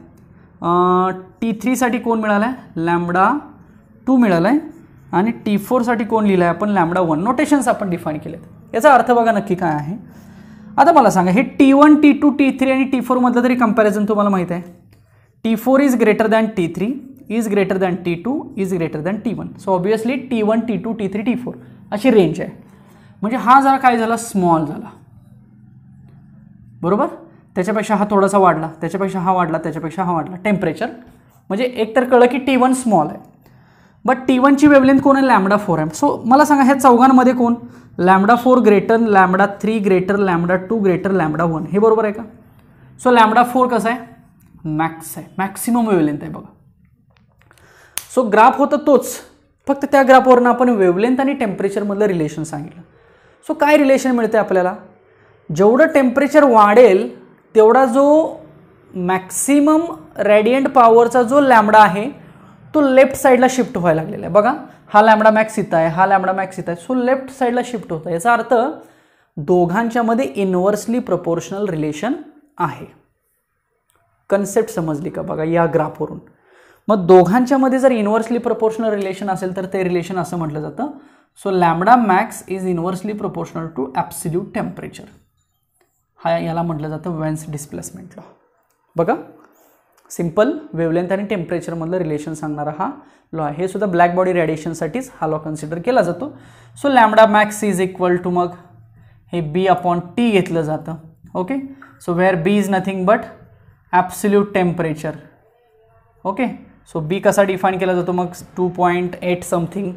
T3 साठी कोण मिळाला आहे, λ2 मिळाला आहे. आणि T4 साठी कोण लिहिलं आहे आपण, λ1. नोटेशन्स आपण डिफाईन केलेत. याचा अर्थ बघा नक्की काय आहे. आता मला सांगा, हे T1, T2, T3 आणि T4 मधलं तरी कंपॅरिझन तुम्हाला माहिती आहे. T4 is greater than T3 is greater than T2 is greater than T1. So obviously T1, T2, T3, T4 अशी रेंज आहे. म्हणजे हा जरा काय झाला, स्मॉल झाला, बरोबर. त्याच्यापेक्षा हा थोडासा वाढला, त्याच्यापेक्षा हा वाढला, त्याच्यापेक्षा हा वाढला टेम्परेचर. म्हणजे एक तर कळलं की T1 स्मॉल आहे. बट T1 ची वेवलेंथ कोण आहे, λ4 आहे. सो मला सांगा, ह्या चौघांमध्ये कोण, λ4 ग्रेटर, λ3 ग्रेटर, λ2 ग्रेटर, λ1 हे बरोबर आहे का. सो λ4 कसं आहे, मॅक्स आहे, मॅक्सिमम वेवलेंथ आहे बघा. सो ग्राफ होता तोच, फक्त त्या ग्राफवरून आपण वेवलेंथ आणि टेम्परेचरमधलं रिलेशन सांगितलं. सो काय रिलेशन मिळते आपल्याला, जेवढं टेम्परेचर वाढेल तेवढा जो मॅक्सिमम रेडियंट पॉवरचा जो लॅम्बडा आहे तो लेफ्ट साईडला शिफ्ट व्हायला लागलेला आहे बघा. हा लॅम्बडा मॅक्स इथं आहे, हा लॅम्बडा मॅक्स इथं आहे. सो लेफ्ट साईडला शिफ्ट होतं. याचा अर्थ दोघांच्यामध्ये इन्व्हर्सली प्रपोर्शनल रिलेशन आहे. कन्सेप्ट समजली का बघा या ग्राफवरून. मग दोघांच्यामध्ये जर इन्व्हर्सली प्रपोर्शनल रिलेशन असेल तर ते रिलेशन असं म्हटलं जातं. So lambda max is inversely proportional to absolute temperature. हा याला म्हटलं जातं वेन्स डिस्प्लेसमेंट लॉ. बघा सिंपल वेवलेंथ आणि टेम्परेचरमधलं रिलेशन सांगणारा हा लॉ आहे. हे सुद्धा ब्लॅक बॉडी रेडिएशनसाठीच हा लॉ कन्सिडर केला जातो. So lambda max is equal to मग हे B/T घेतलं जातं. Okay. So where B is nothing but absolute temperature. Okay. So B कसा डिफाईन केला जातो मग 2.8 समथिंग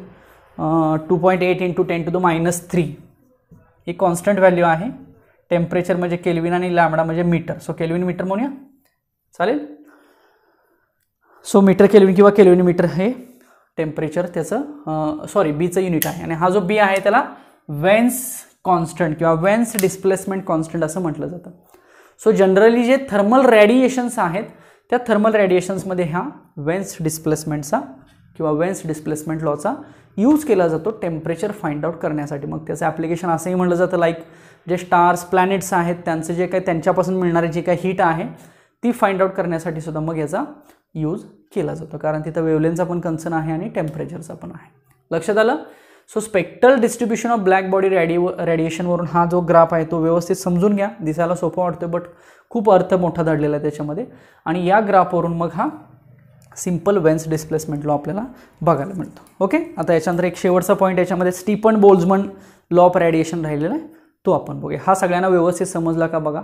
2.8 इंटू 10⁻³ ही कॉन्स्टंट व्हॅल्यू आहे. टेम्परेचर म्हणजे केल्विन आणि लॅम्बडा म्हणजे मीटर. सो केल्विन मीटर म्हणूया चालेल. सो मीटर केल्विन किंवा केल्विन मीटर हे टेम्परेचर त्याचं बीचं युनिट आहे. आणि हा जो B आहे त्याला वेन्स कॉन्स्टंट किंवा वेन्स डिस्प्लेसमेंट कॉन्स्टंट असं म्हटलं जातं. सो जनरली जे थर्मल रेडिएशन्स आहेत त्या थर्मल रेडिएशन्समध्ये ह्या वेन्स डिस्प्लेसमेंटचा किंवा वेन्स डिस्प्लेसमेंट लॉचा यूज केला जातो टेम्परेचर फाइंड आउट करण्यासाठी. मग त्याचं ॲप्लिकेशन असंही म्हटलं जातं लाईक जे स्टार्स प्लॅनेट्स आहेत त्यांचं जे काही त्यांच्यापासून मिळणारी जी काही हीट आहे ती फाइंड आउट करण्यासाठी सुद्धा मग याचा यूज केला जातो. कारण तिथं वेवलेंथचा पण कन्सर्न आहे आणि टेम्परेचरचा पण आहे. लक्षात आलं. So spectral distribution of black body रेडिएशनवरून हा जो ग्राफ आहे तो व्यवस्थित समजून घ्या. दिसायला सोपा वाटतो बट खूप अर्थ मोठा दडलेला आहे त्याच्यामध्ये. आणि या ग्राफवरून मग हा सिंपल वेन्स डिस्प्लेसमेंट लॉ आपल्याला बघायला मिळतो. ओके. आता याच्यानंतर एक शेवटचा पॉईंट याच्यामध्ये Stephen Boltzmann law of radiation राहिलेला आहे तो आपण बघूया. हा सगळ्यांना व्यवस्थित समजला का बघा.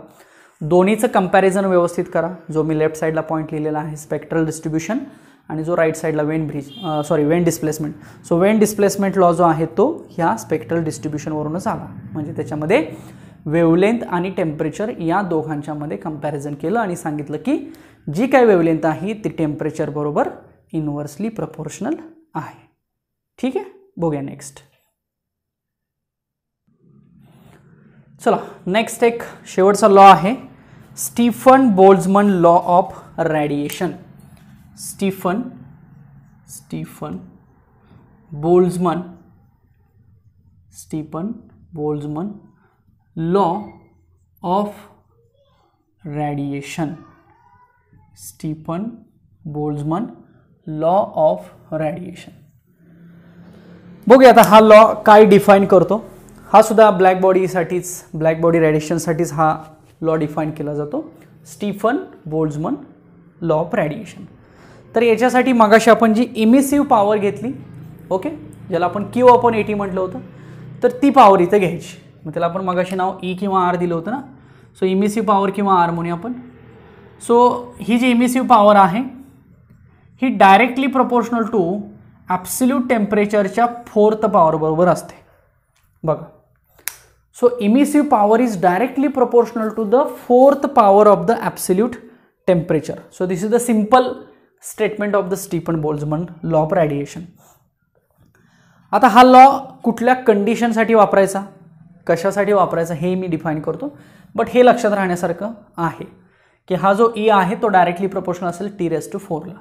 दोन्हीचं कंपॅरिझन व्यवस्थित करा. जो मी लेफ्ट साईडला पॉईंट लिहिलेला आहे स्पेक्ट्रल डिस्ट्रीब्युशन आणि जो राईट साईडला Wien displacement. So when displacement law जो आहे तो ह्या स्पेक्ट्रल डिस्ट्रीब्युशनवरूनच आला. म्हणजे त्याच्यामध्ये वेवलेंथ आणि टेम्परेचर या दोघांच्यामध्ये कंपॅरिझन केलं आणि सांगितलं की जी काय वेवलेंथ आहे ती टेम्परेचर बरोबर इन्व्हर्सली प्रपोर्शनल आहे. ठीक आहे. बघूया नेक्स्ट. चला नेक्स्ट एक शेवटचा लॉ आहे Stefan Boltzmann law of radiation. Stefan Boltzmann law of radiation. Stefan Boltzmann law of radiation. बघूया आता हा लॉ काय डिफाईन करतो. हा सुद्धा ब्लॅक बॉडी रेडिएशनसाठीच हा लॉ डिफाईन केला जातो. Stefan Boltzmann law of radiation. तर याच्यासाठी मगाशी आपण जी इमिसिव्ह पॉवर घेतली, ओके, ज्याला आपण Q/AT म्हटलं होतं, तर ती पॉवर इथं घ्यायची. मग त्याला आपण मगाशी नाव E किंवा R दिलं होतं ना. सो इमिसिव्ह पॉवर किंवा R म्हणूया आपण. सो ही जी इमिसिव्ह पॉवर आहे ही डायरेक्टली प्रोपोर्शनल टू ॲब्सोल्यूट टेम्परेचरच्या 4th पॉवर बरोबर असते. बघा, so emissive power is directly proportional to the 4th power of the absolute temperature. So this is the simple statement of the Stefan Boltzmann law of radiation. आता हा law कुठल्या कंडिशनसाठी वापरायचा, कशासाठी वापरायचा हे मी डिफाईन करतो. बट हे लक्षात राहण्यासारखं आहे की हा जो E आहे तो डायरेक्टली प्रोपोर्शनल असेल T⁴ ला.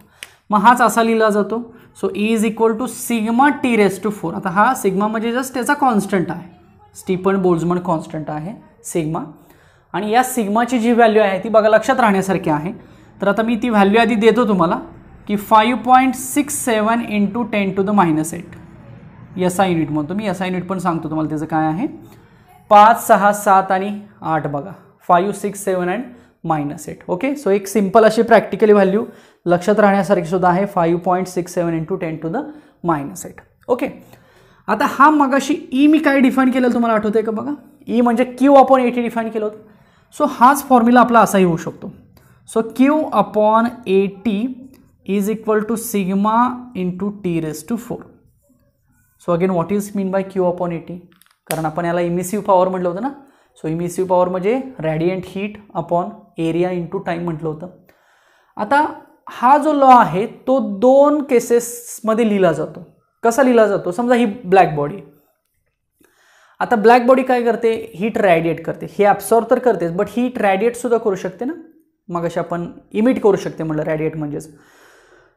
मग हाच असा लिहिला जातो. So E is equal to sigma T⁴. आता हा सिग्मा म्हणजे जस्ट त्याचा कॉन्स्टंट आहे, स्टीफन बोल्ट्झमन कॉन्स्टंट आहे सिग्मा. आणि या सिग्माची जी व्हॅल्यू आहे ती बघा लक्षात राहण्यासारखी आहे. तर आता मी ती व्हॅल्यू आधी देतो तुम्हाला की 5.67 × 10⁻⁸. SI युनिट म्हणतो मी, SI युनिट पण सांगतो तुम्हाला त्याचं काय आहे. 5, 6, 7 आणि 8 बघा, 5, 6, 7 अँड -8. ओके, सो एक सिंपल अशी प्रॅक्टिकली व्हॅल्यू लक्षात राहण्यासारखी सुद्धा आहे, 5.67 × 10⁻⁸. ओके, आता हा मगाशी E मी काय डिफाईन केलेलं तुम्हाला आठवतंय का बघा. E म्हणजे Q/AT डिफाईन केलं होतं. सो हाच फॉर्म्युला आपला असाही होऊ शकतो. So Q/AT is equal to sigma × T⁴. So again what is mean by Q/AT, कारण आपण याला इमिसिव्ह पॉवर म्हटलं होतं ना. सो इमिसिव्ह पॉवर म्हणजे रॅडियंट हीट अपॉन एरिया × टाईम म्हटलं होतं. आता हा जो लॉ आहे तो 2 केसेसमध्ये लिहिला जातो. कसा लिहिला जातो, समजा ही ब्लॅक बॉडी. आता ब्लॅक बॉडी काय करते, हीट रॅडिएट करते. हे ॲब्सॉर्ब तर करतेच, बट हीट रॅडिएट सुद्धा करू शकते ना. मग अशी आपण इमिट करू शकते म्हटलं, रॅडिएट म्हणजेच.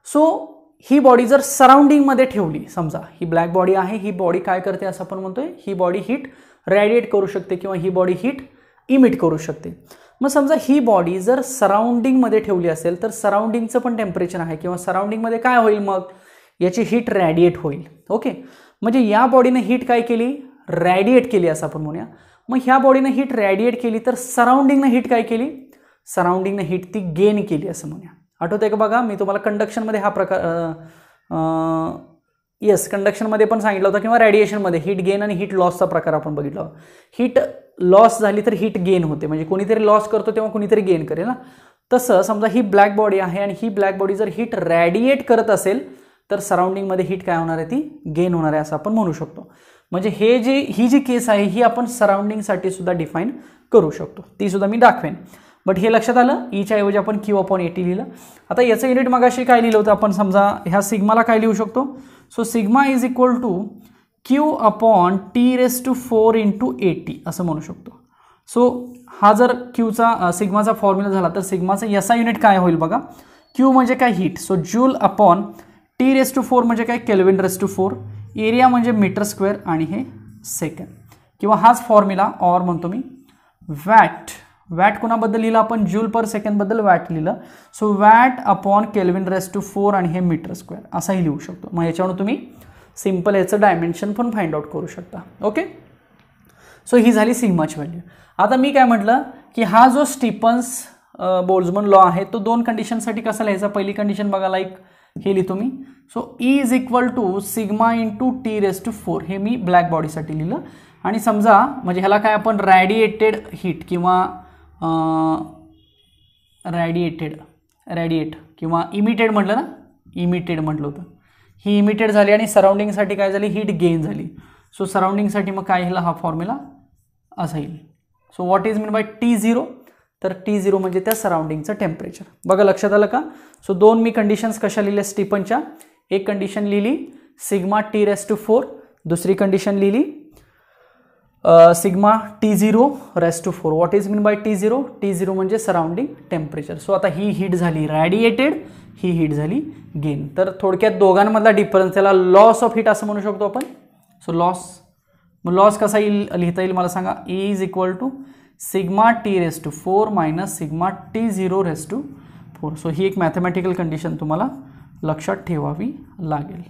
सो ही बॉडी जर सराउंडिंगमध्ये ठेवली, समजा ही ब्लॅक बॉडी आहे, ही बॉडी काय करते असं आपण म्हणतोय, ही बॉडी हीट रॅडिएट करू शकते किंवा ही बॉडी हीट इमिट करू शकते. मग समजा ही बॉडी जर सराउंडिंगमध्ये ठेवली असेल तर सराउंडिंगचं पण टेम्परेचर आहे किंवा सराउंडिंगमध्ये काय होईल, मग याची हीट रॅडिएट होईल. ओके, म्हणजे या बॉडीने हीट काय केली, रॅडिएट केली असं आपण म्हणूया. मग ह्या बॉडीने हीट रॅडिएट केली तर सराउंडिंगने हीट काय केली, सराउंडिंगने हीट ती गेन केली असं म्हणूया. आठवतंय का बघा, मी तुम्हाला कंडक्शनमध्ये हा प्रकार कंडक्शनमध्ये पण सांगितलं होतं किंवा रेडिएशनमध्ये हीट गेन आणि हीट लॉसचा प्रकार आपण बघितला. हीट लॉस झाली तर हीट गेन होते, म्हणजे कोणीतरी लॉस करतो तेव्हा कोणीतरी गेन करेल ना. तसं समजा ही ब्लॅक बॉडी आहे आणि ही ब्लॅक बॉडी जर हीट रॅडिएट करत असेल तर सराउंडिंगमध्ये हीट काय होणार आहे, ती गेन होणार आहे असं आपण म्हणू शकतो. म्हणजे ही जी केस आहे ही आपण सराउंडिंगसाठी सुद्धा डिफाईन करू शकतो, ती सुद्धा मी दाखवेन. बट हे लक्षात आलं, Eच्या ऐवजी आपण Q/AT लिहिलं. आता याचं युनिट मगाशी काय लिहिलं होतं आपण, समजा ह्या सिग्माला काय लिहू शकतो. So sigma is equal to Q/T⁴ × AT असं म्हणू शकतो. सो हा जर सिग्माचा फॉर्म्युला झाला तर सिग्माचं SI युनिट काय होईल बघा. Q म्हणजे काय, heat. So joule upon T⁴ म्हणजे काय, Kelvin⁴. एरिया म्हणजे मीटर² आणि हे सेकंड. किंवा हाच फॉर्म्युला और म्हणतो मी वॅट कोणाबद्दल लिहिलं आपण, जूल पर सेकंड बद्दल वॅट लिहिलं. सो वॅट अपॉन Kelvin⁴ आणि हे मीटर² असाही लिहू शकतो. मग याच्यावरून तुम्ही सिम्पल याचं डायमेन्शन पण फाइंड आउट करू शकता. ओके, सो ही झाली सिग्माची व्हॅल्यू. आता मी काय म्हटलं की हा जो स्टीफन्स बोल्ट्झमन लॉ आहे तो 2 कंडिशनसाठी कसा लिहायचा. पहिली कंडिशन बघा, लाईक हे लिहितो मी. So E is equal to sigma × T⁴. हे मी ब्लॅक बॉडीसाठी लिहिलं. आणि समजा म्हणजे ह्याला काय आपण रॅडिएटेड हीट किंवा रॅडिएट किंवा इमिटेड म्हटलं ना, इमिटेड म्हटलं होतं. ही इमिटेड झाली आणि सराउंडिंगसाठी काय झाली, हीट गेन झाली. सो सराउंडिंगसाठी मग काय हा फॉर्म्युला असा येईल. So what is mean bye T0, तर T0 म्हणजे त्या सराउंडिंगचं टेम्परेचर. बघा लक्षात आलं का. सो 2 मी कंडिशन्स कशा लिहिल्या स्टीफनच्या. एक कंडिशन लिहिली सिग्मा T⁴, दुसरी कंडिशन लिहिली sigma T⁴. What is mean bye T0, T0 म्हणजे सराउंडिंग टेम्परेचर. सो आता ही हीट झाली रॅडिएटेड, ही हीट झाली गेन. तर थोडक्यात दोघांमधला डिफरन्स, त्याला लॉस ऑफ हीट असं म्हणू शकतो आपण. सो लॉस कसा लिहिता येईल मला सांगा. E is equal to sigma T⁴ minus sigma T⁴. So ही एक मॅथमॅटिकल कंडिशन तुम्हाला लक्षात ठेवावी लागेल.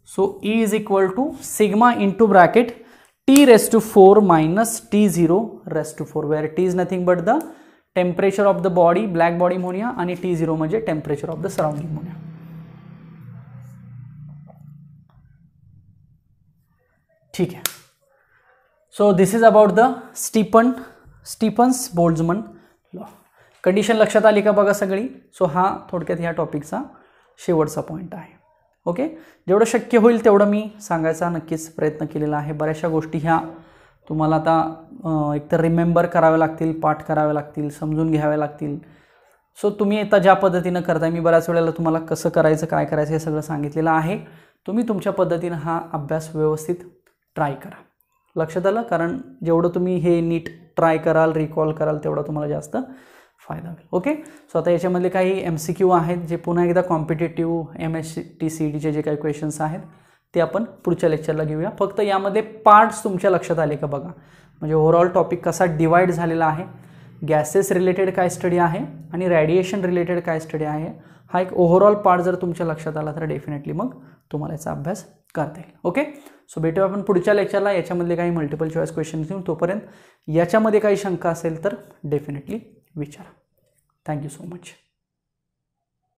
So E is equal to sigma into bracket T⁴ minus T⁴, where T is nothing but the temperature of the body black body म्हणूया आणि T0 म्हणजे temperature of the surrounding म्हणूया. ठीक आहे. So this is about the Stefan's Boltzmann law. Condition लक्षात आली का बघा सगळी. सो हा थोडक्यात ह्या टॉपिकचा शेवटचा पॉईंट आहे. ओके, जेवढं शक्य होईल तेवढं मी सांगायचा नक्कीच प्रयत्न केलेला आहे. बऱ्याचशा गोष्टी ह्या तुम्हाला आता एकतर रिमेंबर कराव्या लागतील, पाठ कराव्या लागतील, समजून घ्याव्या लागतील. सो तुम्ही आता ज्या पद्धतीनं करताय, मी बऱ्याच वेळेला तुम्हाला कसं करायचं काय करायचं हे सगळं सांगितलेलं आहे. तुम्ही तुमच्या पद्धतीनं हा अभ्यास व्यवस्थित ट्राय करा. लक्षात आलं, कारण जेवढं तुम्ही हे नीट ट्राय कराल, रिकॉल कराल तेवढा तुम्हाला जास्त फायदा होईल. ओके, सो आता याच्यामधले काही MCQ आहेत जे पुन्हा एकदा कॉम्पिटेटिव्ह MST-CETचे जे काही क्वेश्चन्स आहेत ते आपण पुढच्या लेक्चरला घेऊया. फक्त यामध्ये पार्ट्स तुमच्या लक्षात आले का बघा, म्हणजे ओव्हरऑल टॉपिक कसा डिवाइड झालेला आहे, गॅसेस रिलेटेड काय स्टडी आहे आणि रेडिएशन रिलेटेड काय स्टडी आहे, हा एक ओव्हरऑल पार्ट जर तुमच्या लक्षात आला तर डेफिनेटली मग तुम्हाला याचा अभ्यास करता येईल. ओके, सो भेटूया आपण पुढच्या लेक्चरला. याच्यामधले काही मल्टिपल चॉईस क्वेश्चन घेऊन. तोपर्यंत याच्यामध्ये काही शंका असेल तर डेफिनेटली विचारा. Thank you so much.